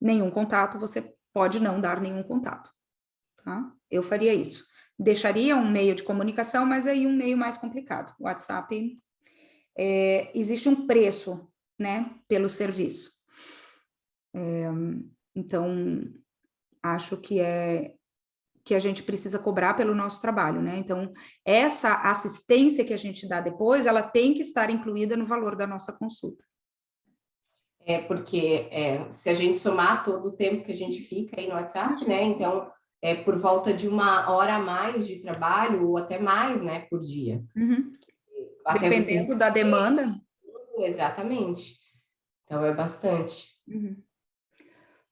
nenhum contato, você pode não dar nenhum contato, tá? Eu faria isso. Deixaria um meio de comunicação, mas aí um meio mais complicado. O WhatsApp, existe um preço, né, pelo serviço. Então, acho que a gente precisa cobrar pelo nosso trabalho, né? Então, essa assistência que a gente dá depois, ela tem que estar incluída no valor da nossa consulta. Porque se a gente somar todo o tempo que a gente fica aí no WhatsApp, né? Então, por volta de 1 hora a mais de trabalho, ou até mais, né, por dia. Uhum. Até você Dependendo da demanda. Exatamente. Então, é bastante. Uhum.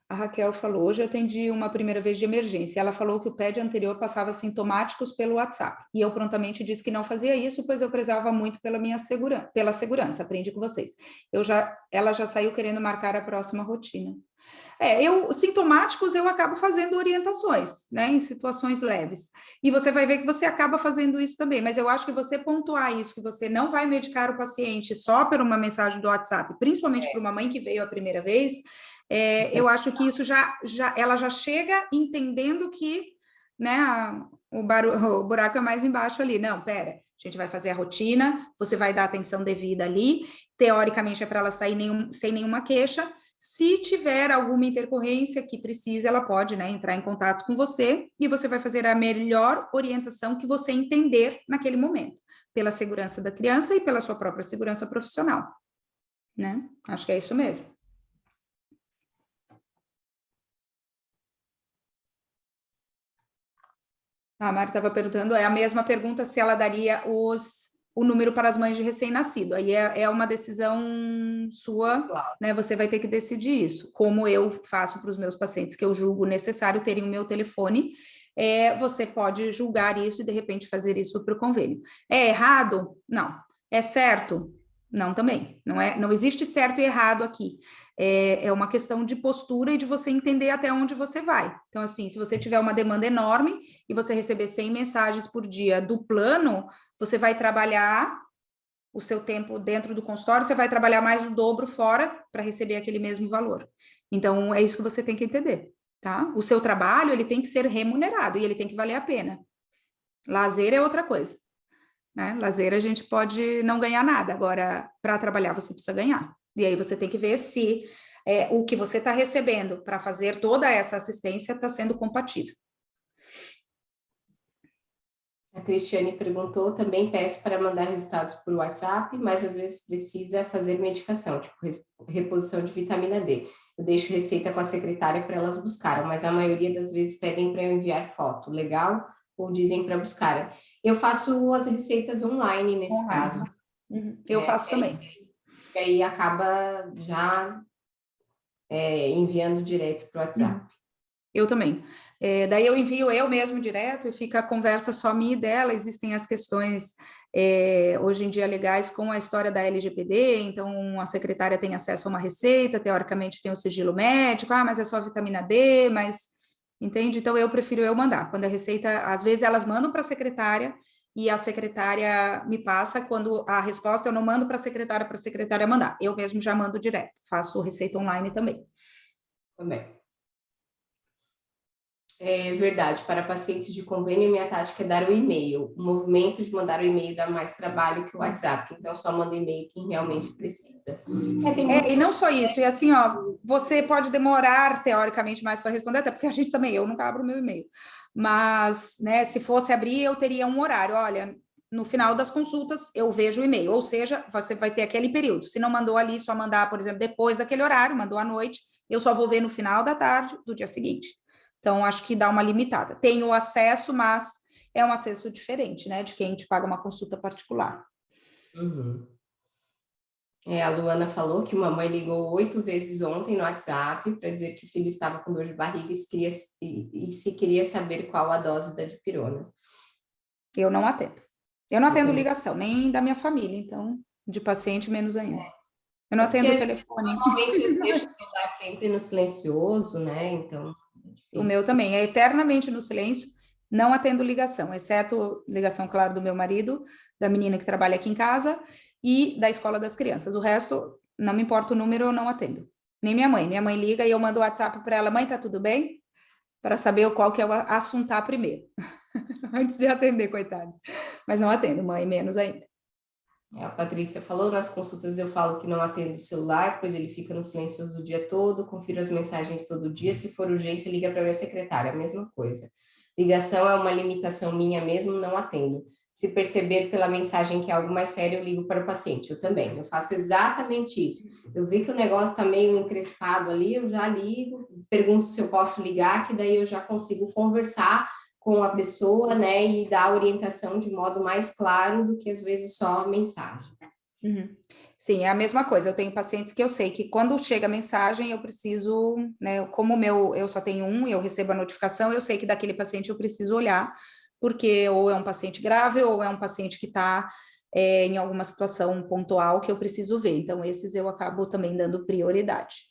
A Raquel falou, hoje eu atendi uma primeira vez de emergência. Ela falou que o PED anterior passava sintomáticos pelo WhatsApp. E eu prontamente disse que não fazia isso, pois eu prezava muito pela segurança. Aprendi com vocês. Ela já saiu querendo marcar a próxima rotina. Sintomáticos eu acabo fazendo orientações, né, em situações leves. E você vai ver que você acaba fazendo isso também, mas eu acho que você pontuar isso, que você não vai medicar o paciente só por uma mensagem do WhatsApp, principalmente para uma mãe que veio a primeira vez, eu acho que isso ela já chega entendendo que, né, o buraco é mais embaixo ali. Não, pera, a gente vai fazer a rotina, você vai dar atenção devida ali, teoricamente é para ela sair sem nenhuma queixa. Se tiver alguma intercorrência que precise, ela pode, né, entrar em contato com você e você vai fazer a melhor orientação que você entender naquele momento, pela segurança da criança e pela sua própria segurança profissional, né? Acho que é isso mesmo. A Mari estava perguntando, é a mesma pergunta se ela daria o número para as mães de recém-nascido. Aí é uma decisão sua, né? Você vai ter que decidir isso. Como eu faço para os meus pacientes que eu julgo necessário terem o meu telefone, você pode julgar isso e, de repente, fazer isso para o convênio. É errado? Não. É certo? Não, também. Não existe certo e errado aqui. É uma questão de postura e de você entender até onde você vai. Então, assim, se você tiver uma demanda enorme e você receber 100 mensagens por dia do plano, você vai trabalhar o seu tempo dentro do consultório, você vai trabalhar mais o dobro fora para receber aquele mesmo valor. Então, é isso que você tem que entender, tá? O seu trabalho, ele tem que ser remunerado e ele tem que valer a pena. Lazer é outra coisa, né? Lazer a gente pode não ganhar nada, agora, para trabalhar você precisa ganhar. E aí você tem que ver se o que você está recebendo para fazer toda essa assistência está sendo compatível. A Cristiane perguntou, também peço para mandar resultados por WhatsApp, mas às vezes precisa fazer medicação, tipo reposição de vitamina D. Eu deixo receita com a secretária para elas buscarem, mas a maioria das vezes pedem para eu enviar foto, legal? Ou dizem para buscarem. Eu faço as receitas online nesse caso. Uhum. Eu faço também. E aí acaba já enviando direto para o WhatsApp. Uhum. Eu também. Daí eu envio eu mesmo direto e fica a conversa só minha e dela. Existem as questões, hoje em dia, legais com a história da LGPD, então a secretária tem acesso a uma receita, teoricamente tem o sigilo médico, mas é só vitamina D, mas, entende? Então eu prefiro eu mandar. Quando a receita, às vezes elas mandam para a secretária e a secretária me passa, quando a resposta eu não mando para a secretária mandar. Eu mesmo já mando direto, faço receita online também. Também. É verdade, para pacientes de convênio, minha tática é dar o e-mail. O movimento de mandar o e-mail dá mais trabalho que o WhatsApp, então só manda e-mail quem realmente precisa. E não só isso, e assim, ó, você pode demorar, teoricamente, mais para responder, até porque a gente também, eu nunca abro o meu e-mail. Mas, né, se fosse abrir, eu teria um horário. Olha, no final das consultas, eu vejo o e-mail, ou seja, você vai ter aquele período. Se não mandou ali, só mandar, por exemplo, depois daquele horário, mandou à noite, eu só vou ver no final da tarde do dia seguinte. Então, acho que dá uma limitada. Tenho acesso, mas é um acesso diferente, né, de quem te paga uma consulta particular. Uhum. A Luana falou que uma mãe ligou 8 vezes ontem no WhatsApp para dizer que o filho estava com dor de barriga e se queria saber qual a dose da dipirona. Eu não atendo. Eu não atendo ligação, nem da minha família, então, de paciente, menos ainda. Eu não atendo o telefone. Normalmente eu deixo o celular sempre no silencioso, né? Então. O meu também é eternamente no silêncio, não atendo ligação, exceto ligação, claro, do meu marido, da menina que trabalha aqui em casa e da escola das crianças. O resto, não me importa o número, eu não atendo. Nem minha mãe. Minha mãe liga e eu mando o WhatsApp para ela, mãe, tá tudo bem? Para saber qual que é o assuntar primeiro, antes de atender, coitado. Mas não atendo, mãe, menos ainda. A Patrícia falou, nas consultas eu falo que não atendo o celular, pois ele fica no silencioso o dia todo, confiro as mensagens todo dia, se for urgência, liga para minha secretária, a mesma coisa. Ligação é uma limitação minha mesmo, não atendo. Se perceber pela mensagem que é algo mais sério, eu ligo para o paciente. Eu também, eu faço exatamente isso. Eu vi que o negócio está meio encrespado ali, eu já ligo, pergunto se eu posso ligar, que daí eu já consigo conversar com a pessoa, né, e dar orientação de modo mais claro do que às vezes só mensagem. Uhum. Sim, é a mesma coisa. Eu tenho pacientes que eu sei que quando chega a mensagem eu preciso, né? Como o meu eu só tenho um, eu recebo a notificação, eu sei que daquele paciente eu preciso olhar, porque ou é um paciente grave ou é um paciente que está em alguma situação pontual que eu preciso ver. Então, esses eu acabo também dando prioridade.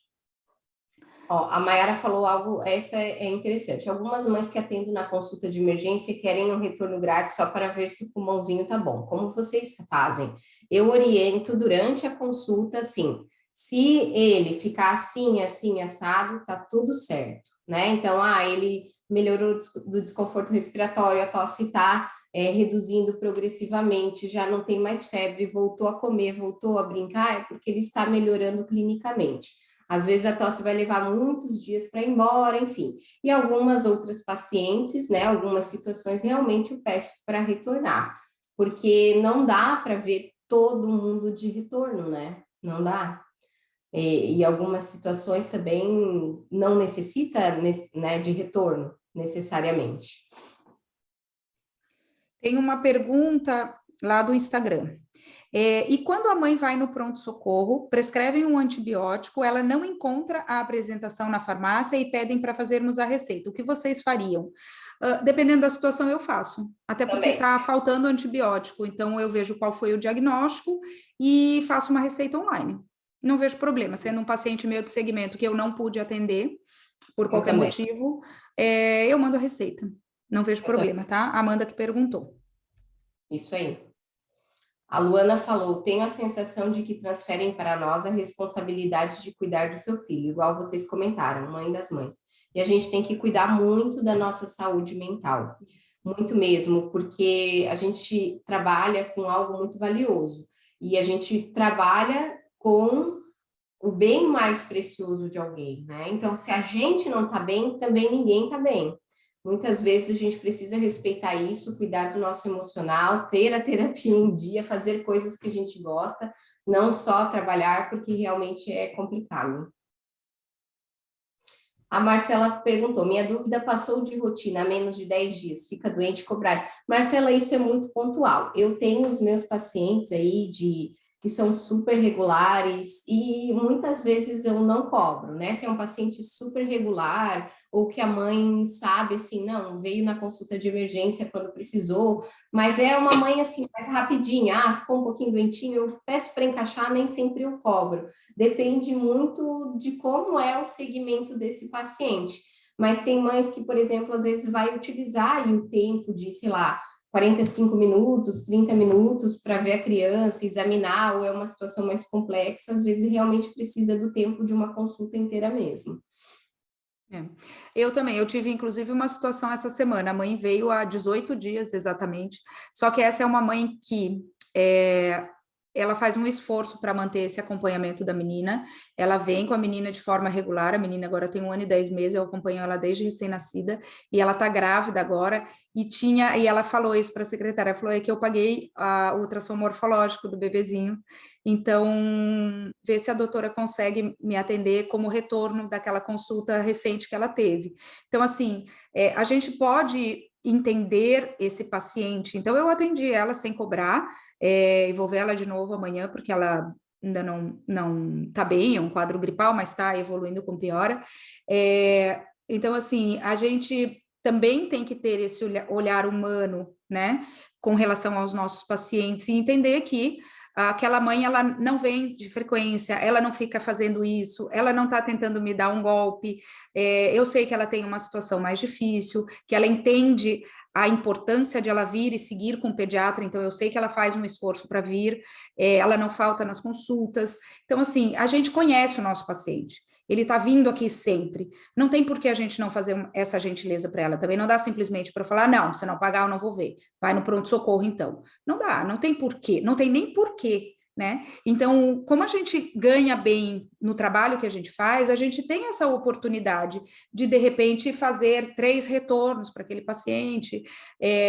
Ó, a Mayara falou algo, essa é interessante. Algumas mães que atendem na consulta de emergência querem um retorno grátis só para ver se o pulmãozinho tá bom. Como vocês fazem? Eu oriento durante a consulta, assim, se ele ficar assim, assim, assado, tá tudo certo, né? Então, ele melhorou do desconforto respiratório, a tosse tá reduzindo progressivamente, já não tem mais febre, voltou a comer, voltou a brincar, é porque ele está melhorando clinicamente. Às vezes a tosse vai levar muitos dias para ir embora, enfim. E algumas outras pacientes, né, algumas situações realmente eu peço para retornar, porque não dá para ver todo mundo de retorno, né? Não dá. E algumas situações também não necessita, né, de retorno necessariamente. Tem uma pergunta lá do Instagram. E quando a mãe vai no pronto-socorro, prescrevem um antibiótico, ela não encontra a apresentação na farmácia e pedem para fazermos a receita. O que vocês fariam? Dependendo da situação, eu faço. Até porque Também. está faltando antibiótico. Então, eu vejo qual foi o diagnóstico e faço uma receita online. Não vejo problema. Sendo um paciente meu de segmento que eu não pude atender, por Eu qualquer também. motivo, eu mando a receita. Não vejo Eu também. problema, tá? Amanda que perguntou. Isso aí. A Luana falou: tenho a sensação de que transferem para nós a responsabilidade de cuidar do seu filho, igual vocês comentaram, mãe das mães. E a gente tem que cuidar muito da nossa saúde mental, muito mesmo, porque a gente trabalha com algo muito valioso e a gente trabalha com o bem mais precioso de alguém, né? Então, se a gente não tá bem, também ninguém tá bem. Muitas vezes a gente precisa respeitar isso, cuidar do nosso emocional, ter a terapia em dia, fazer coisas que a gente gosta, não só trabalhar, porque realmente é complicado. A Marcela perguntou: minha dúvida passou de rotina há menos de 10 dias, fica doente cobrar. Marcela, isso é muito pontual. Eu tenho os meus pacientes aí que são super regulares e muitas vezes eu não cobro, né? Se é um paciente super regular ou que a mãe sabe assim, não, veio na consulta de emergência quando precisou, mas é uma mãe assim, mais rapidinha, ficou um pouquinho doentinho, eu peço para encaixar, nem sempre eu cobro. Depende muito de como é o segmento desse paciente. Mas tem mães que, por exemplo, às vezes vai utilizar aí o tempo de, sei lá, 45 minutos, 30 minutos para ver a criança, examinar, ou é uma situação mais complexa, às vezes realmente precisa do tempo de uma consulta inteira mesmo. Eu também, eu tive inclusive uma situação essa semana, a mãe veio há 18 dias exatamente, só que essa é uma mãe que ela faz um esforço para manter esse acompanhamento da menina, ela vem com a menina de forma regular, a menina agora tem 1 ano e 10 meses, eu acompanho ela desde recém-nascida, e ela tá grávida agora, e ela falou isso para a secretária, falou que eu paguei o ultrassom morfológico do bebezinho, então vê se a doutora consegue me atender como retorno daquela consulta recente que ela teve. Então, assim, a gente pode entender esse paciente. Então, eu atendi ela sem cobrar, e vou ver ela de novo amanhã, porque ela ainda não tá bem, é um quadro gripal, mas está evoluindo com piora. Então, assim, a gente também tem que ter esse olhar humano, né, com relação aos nossos pacientes e entender que aquela mãe, ela não vem de frequência, ela não fica fazendo isso, ela não está tentando me dar um golpe, eu sei que ela tem uma situação mais difícil, que ela entende a importância de ela vir e seguir com o pediatra, então eu sei que ela faz um esforço para vir, ela não falta nas consultas, então assim, a gente conhece o nosso paciente, ele está vindo aqui sempre. Não tem por que a gente não fazer essa gentileza para ela. Também não dá simplesmente para falar, não, se não pagar eu não vou ver. Vai no pronto-socorro então. Não dá, não tem porquê, não tem nem porquê, né? Então, como a gente ganha bem no trabalho que a gente faz, a gente tem essa oportunidade de repente, fazer 3 retornos para aquele paciente.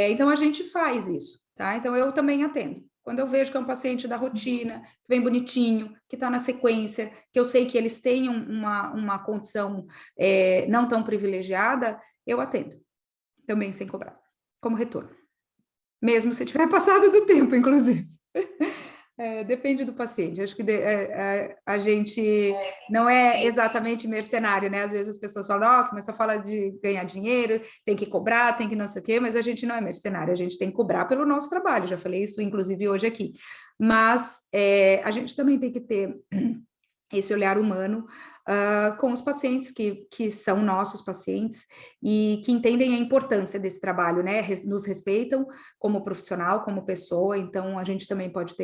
Então, a gente faz isso, tá? Então, eu também atendo. Quando eu vejo que é um paciente da rotina, que vem bonitinho, que está na sequência, que eu sei que eles têm uma condição não tão privilegiada, eu atendo. Também sem cobrar, como retorno. Mesmo se tiver passado do tempo, inclusive. Depende do paciente. Acho que a gente não é exatamente mercenário, né? Às vezes as pessoas falam, nossa, mas só fala de ganhar dinheiro, tem que cobrar, tem que não sei o quê, mas a gente não é mercenário, a gente tem que cobrar pelo nosso trabalho. Já falei isso, inclusive, hoje aqui. Mas a gente também tem que ter esse olhar humano com os pacientes que são nossos pacientes e que entendem a importância desse trabalho, né? Nos respeitam como profissional, como pessoa, então a gente também pode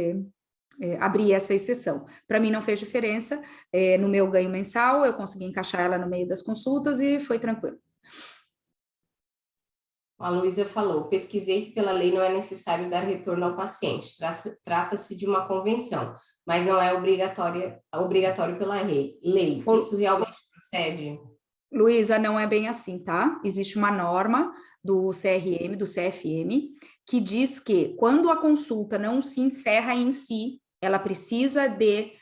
abrir essa exceção. Para mim não fez diferença, no meu ganho mensal, eu consegui encaixar ela no meio das consultas e foi tranquilo. A Luísa falou, pesquisei que pela lei não é necessário dar retorno ao paciente, trata-se de uma convenção, mas não é obrigatório pela lei. Isso realmente procede? Luísa, não é bem assim, tá? Existe uma norma do CRM, do CFM, que diz que quando a consulta não se encerra em si, ela precisa de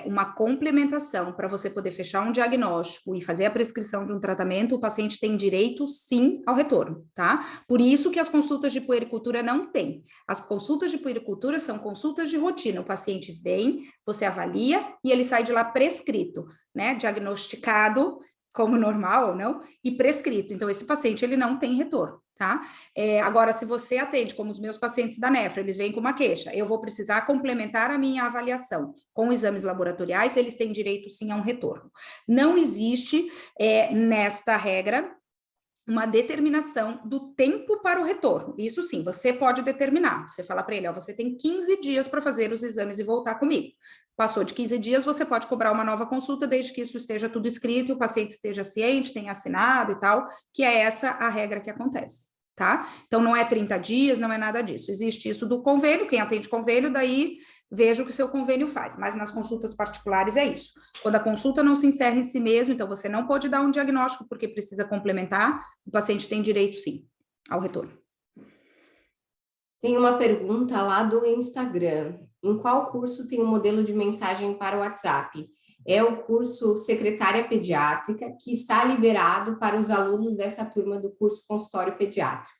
uma complementação para você poder fechar um diagnóstico e fazer a prescrição de um tratamento, o paciente tem direito, sim, ao retorno, tá? Por isso que as consultas de puericultura não têm. As consultas de puericultura são consultas de rotina. O paciente vem, você avalia e ele sai de lá prescrito, né? Diagnosticado como normal ou não, e prescrito. Então, esse paciente, ele não tem retorno, tá? Agora, se você atende, como os meus pacientes da nefra, eles vêm com uma queixa, eu vou precisar complementar a minha avaliação com exames laboratoriais, eles têm direito, sim, a um retorno. Não existe, nesta regra, uma determinação do tempo para o retorno. Isso sim, você pode determinar. Você fala para ele, ó, você tem 15 dias para fazer os exames e voltar comigo. Passou de 15 dias, você pode cobrar uma nova consulta, desde que isso esteja tudo escrito e o paciente esteja ciente, tenha assinado e tal, que é essa a regra que acontece, tá? Então, não é 30 dias, não é nada disso. Existe isso do convênio, quem atende convênio, daí veja o que o seu convênio faz. Mas nas consultas particulares é isso. Quando a consulta não se encerra em si mesmo, então você não pode dar um diagnóstico porque precisa complementar, o paciente tem direito, sim, ao retorno. Tem uma pergunta lá do Instagram. Em qual curso tem um modelo de mensagem para o WhatsApp? É o curso Secretária Pediátrica, que está liberado para os alunos dessa turma do curso Consultório Pediátrico.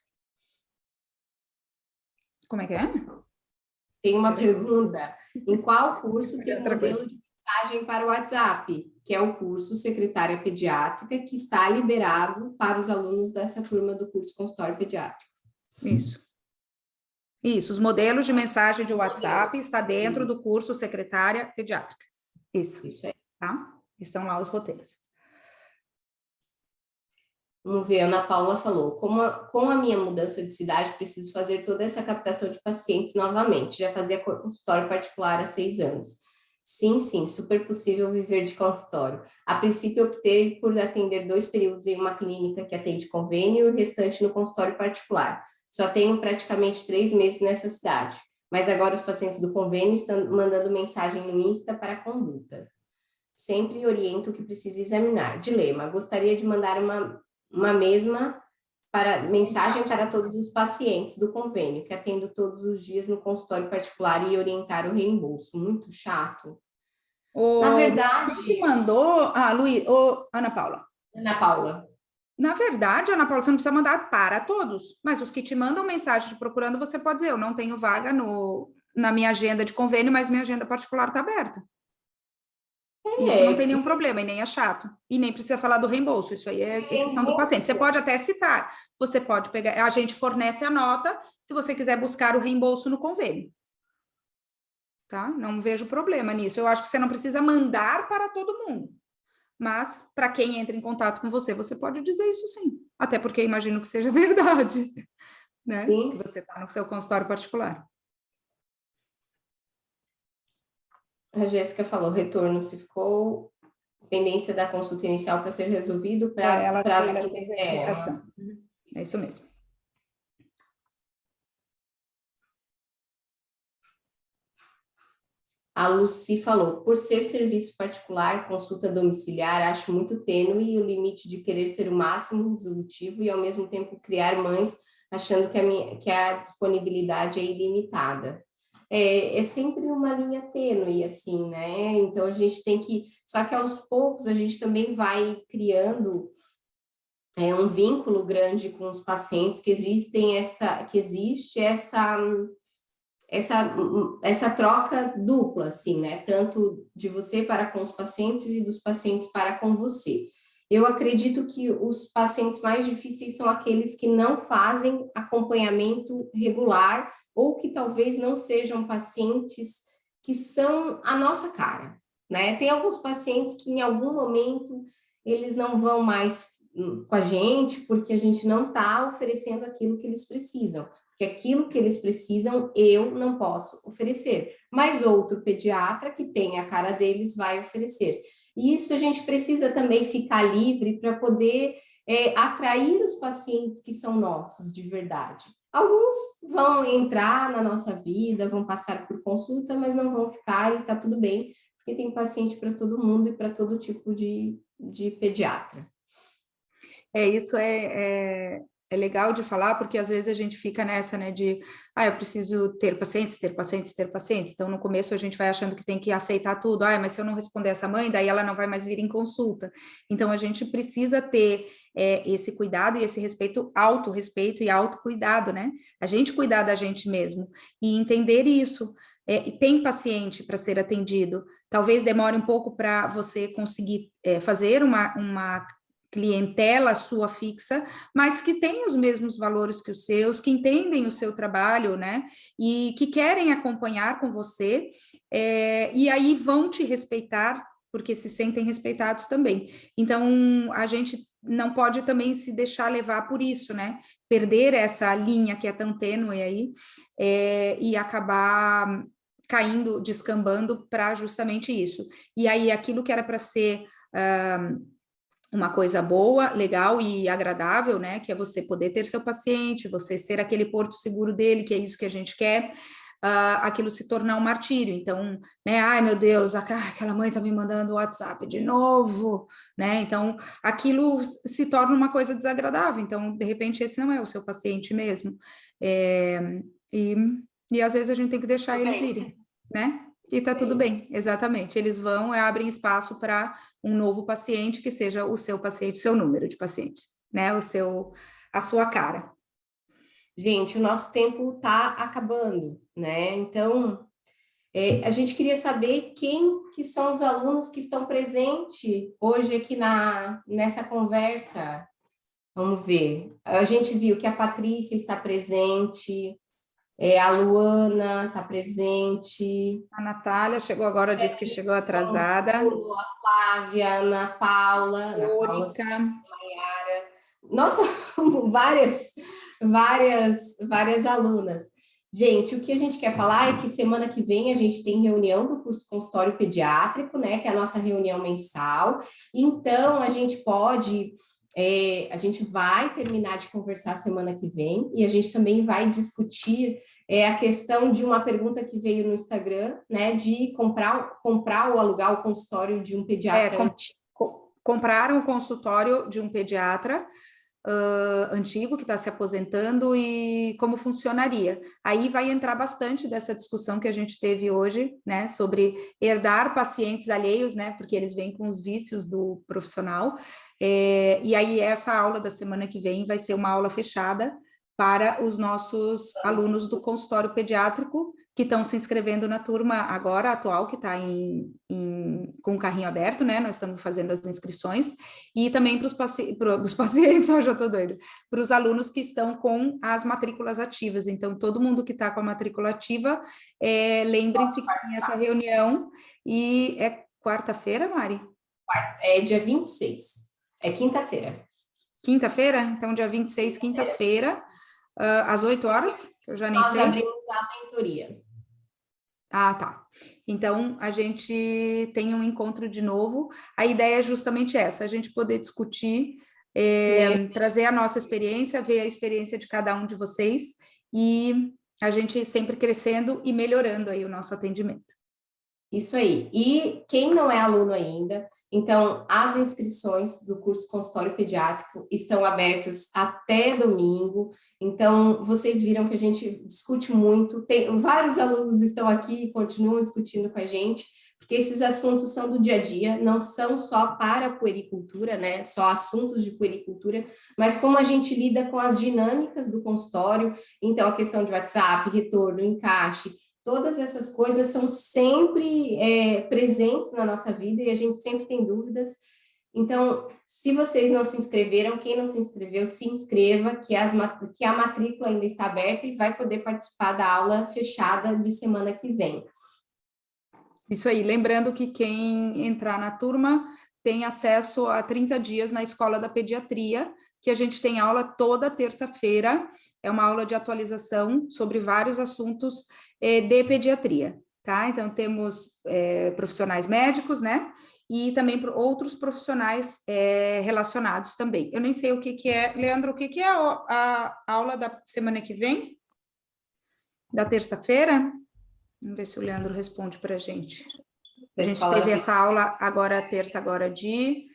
Como é que é? Tem uma pergunta. Em qual curso tem um modelo de mensagem para o WhatsApp? Que é o curso Secretária Pediátrica, que está liberado para os alunos dessa turma do curso Consultório Pediátrico. Isso, os modelos de mensagem de WhatsApp está dentro do curso Secretária Pediátrica. Isso aí. Tá? Estão lá os roteiros. Vamos ver, a Ana Paula falou, com a minha mudança de cidade, preciso fazer toda essa captação de pacientes novamente. Já fazia consultório particular há 6 anos. Sim, super possível viver de consultório. A princípio, optei por atender 2 períodos em uma clínica que atende convênio e o restante no consultório particular. Só tenho praticamente 3 meses nessa cidade, mas agora os pacientes do convênio estão mandando mensagem no Insta para conduta. Sempre oriento o que precisa examinar. Dilema, gostaria de mandar uma mesma mensagem para todos os pacientes do convênio, que atendo todos os dias no consultório particular e orientar o reembolso. Muito chato. Na verdade... Quem mandou... Ana Paula. Ana Paula. Na verdade, Ana Paula, você não precisa mandar para todos, mas os que te mandam mensagem te procurando, você pode dizer, eu não tenho vaga na minha agenda de convênio, mas minha agenda particular está aberta. Isso não tem nenhum problema e nem é chato. E nem precisa falar do reembolso, isso aí é questão do paciente. Você pode até citar, você pode pegar, a gente fornece a nota se você quiser buscar o reembolso no convênio. Tá? Não vejo problema nisso. Eu acho que você não precisa mandar para todo mundo. Mas, para quem entra em contato com você, você pode dizer isso sim. Até porque imagino que seja verdade, né? Sim. Que você está no seu consultório particular. A Jéssica falou, retorno, se ficou pendência da consulta inicial para ser resolvido para Ela prazo fez que... a explicação. É isso mesmo. A Lucy falou, por ser serviço particular, consulta domiciliar, acho muito tênue o limite de querer ser o máximo resolutivo e, ao mesmo tempo, criar mães achando que a disponibilidade é ilimitada. É sempre uma linha tênue, assim, né? Então, a gente tem que... Só que, aos poucos, a gente também vai criando um vínculo grande com os pacientes, que existe essa troca dupla, assim, né? Tanto de você para com os pacientes e dos pacientes para com você. Eu acredito que os pacientes mais difíceis são aqueles que não fazem acompanhamento regular ou que talvez não sejam pacientes que são a nossa cara, né? Tem alguns pacientes que em algum momento eles não vão mais com a gente porque a gente não está oferecendo aquilo que eles precisam. Que aquilo que eles precisam eu não posso oferecer, mas outro pediatra que tem a cara deles vai oferecer. E isso a gente precisa também ficar livre para poder atrair os pacientes que são nossos de verdade. Alguns vão entrar na nossa vida, vão passar por consulta, mas não vão ficar e está tudo bem, porque tem paciente para todo mundo e para todo tipo de pediatra. Isso é legal de falar, porque às vezes a gente fica nessa, né, de, eu preciso ter pacientes, ter pacientes, ter pacientes. Então, no começo a gente vai achando que tem que aceitar tudo. Mas se eu não responder essa mãe, daí ela não vai mais vir em consulta. Então, a gente precisa ter esse cuidado e esse respeito, autorrespeito e autocuidado, né? A gente cuidar da gente mesmo e entender isso. E tem paciente para ser atendido. Talvez demore um pouco para você conseguir fazer uma clientela sua fixa, mas que tem os mesmos valores que os seus, que entendem o seu trabalho, né, e que querem acompanhar com você, e aí vão te respeitar, porque se sentem respeitados também. Então, a gente não pode também se deixar levar por isso, né, perder essa linha que é tão tênue aí, e acabar caindo, descambando para justamente isso. E aí, aquilo que era para ser... uma coisa boa, legal e agradável, né? Que é você poder ter seu paciente, você ser aquele porto seguro dele, que é isso que a gente quer, aquilo se tornar um martírio. Então, né? Ai, meu Deus, aquela mãe tá me mandando o WhatsApp de novo, né? Então, aquilo se torna uma coisa desagradável. Então, de repente, esse não é o seu paciente mesmo. E às vezes a gente tem que deixar eles irem, né? E tá tudo bem, exatamente. Eles vão, abrem espaço para um novo paciente que seja o seu paciente, o seu número de paciente, né? A sua cara. Gente, o nosso tempo está acabando, né? Então, a gente queria saber quem que são os alunos que estão presentes hoje aqui nessa conversa. Vamos ver. A gente viu que a Patrícia está presente, a Luana está presente. A Natália chegou agora, disse que chegou atrasada. A Flávia, a Ana Paula, Mônica. Maiara. Nossa, várias alunas. Gente, o que a gente quer falar é que semana que vem a gente tem reunião do curso consultório pediátrico, né? Que é a nossa reunião mensal. Então, a gente a gente vai terminar de conversar semana que vem e a gente também vai discutir a questão de uma pergunta que veio no Instagram, né, de comprar ou alugar o consultório de um pediatra antigo. Compraram o consultório de um pediatra antigo que está se aposentando e como funcionaria. Aí vai entrar bastante dessa discussão que a gente teve hoje, né, sobre herdar pacientes alheios, né, porque eles vêm com os vícios do profissional. E aí essa aula da semana que vem vai ser uma aula fechada para os nossos alunos do consultório pediátrico que estão se inscrevendo na turma agora atual, que está com o carrinho aberto, né? Nós estamos fazendo as inscrições, e também para os pacientes, eu já estou doida, para os alunos que estão com as matrículas ativas. Então, todo mundo que está com a matrícula ativa, lembrem-se que tem essa reunião, e é quarta-feira, Mari? É dia 26, é quinta-feira. Quinta-feira? Então, dia 26, quinta-feira, às 8 horas, eu já nem sei. Nós abrimos a mentoria. Ah, tá. Então, a gente tem um encontro de novo. A ideia é justamente essa, a gente poder discutir, trazer a nossa experiência, ver a experiência de cada um de vocês e a gente sempre crescendo e melhorando aí o nosso atendimento. Isso aí. E quem não é aluno ainda, então as inscrições do curso Consultório Pediátrico estão abertas até domingo. Então, vocês viram que a gente discute muito, tem vários alunos estão aqui e continuam discutindo com a gente, porque esses assuntos são do dia a dia, não são só para a puericultura, né? Só assuntos de puericultura, mas como a gente lida com as dinâmicas do consultório, então a questão de WhatsApp, retorno, encaixe, todas essas coisas são sempre presentes na nossa vida e a gente sempre tem dúvidas. Então, se vocês não se inscreveram, quem não se inscreveu, se inscreva, que a matrícula ainda está aberta e vai poder participar da aula fechada de semana que vem. Isso aí, lembrando que quem entrar na turma tem acesso a 30 dias na Escola da Pediatria, que a gente tem aula toda terça-feira, é uma aula de atualização sobre vários assuntos de pediatria, tá? Então, temos profissionais médicos, né? E também outros profissionais relacionados também. Eu nem sei o que é. Leandro, o que é a aula da semana que vem? Da terça-feira? Vamos ver se o Leandro responde para a gente. A gente teve essa aula agora, terça, agora de...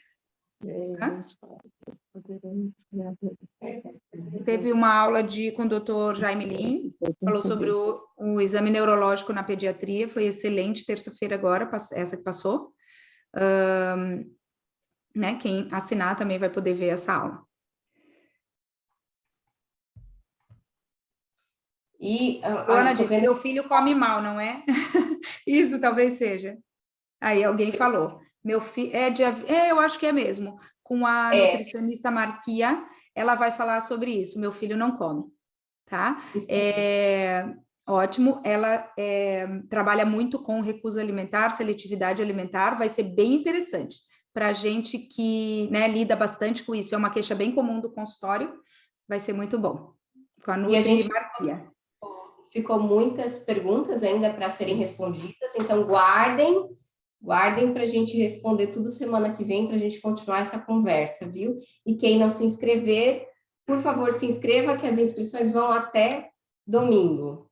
Teve uma aula com o doutor Jaime Lin, falou sobre o exame neurológico na pediatria, foi excelente, terça-feira agora, essa que passou. Né, quem assinar também vai poder ver essa aula. E Luana disse, meu filho come mal, não é? Isso talvez seja. Aí alguém falou, meu filho, eu acho que é mesmo, com a nutricionista Marquia, ela vai falar sobre isso, meu filho não come, tá? Ótimo, ela trabalha muito com recusa alimentar, seletividade alimentar, vai ser bem interessante para a gente que, né, lida bastante com isso, é uma queixa bem comum do consultório, vai ser muito bom. Com a Nutri Marquia. Ficou muitas perguntas ainda para serem respondidas, então guardem para a gente responder tudo semana que vem, para a gente continuar essa conversa, viu? E quem não se inscrever, por favor, se inscreva, que as inscrições vão até domingo.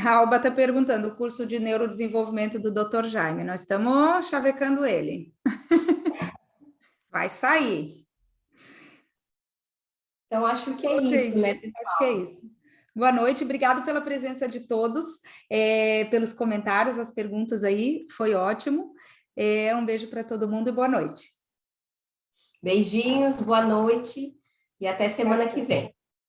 A Alba está perguntando, o curso de neurodesenvolvimento do Dr. Jaime, nós estamos chavecando ele. Vai sair. Então, acho que é isso, gente, né, pessoal? Acho que é isso. Boa noite, obrigado pela presença de todos, pelos comentários, as perguntas aí, foi ótimo. Um beijo para todo mundo e boa noite. Beijinhos, boa noite e até semana que vem.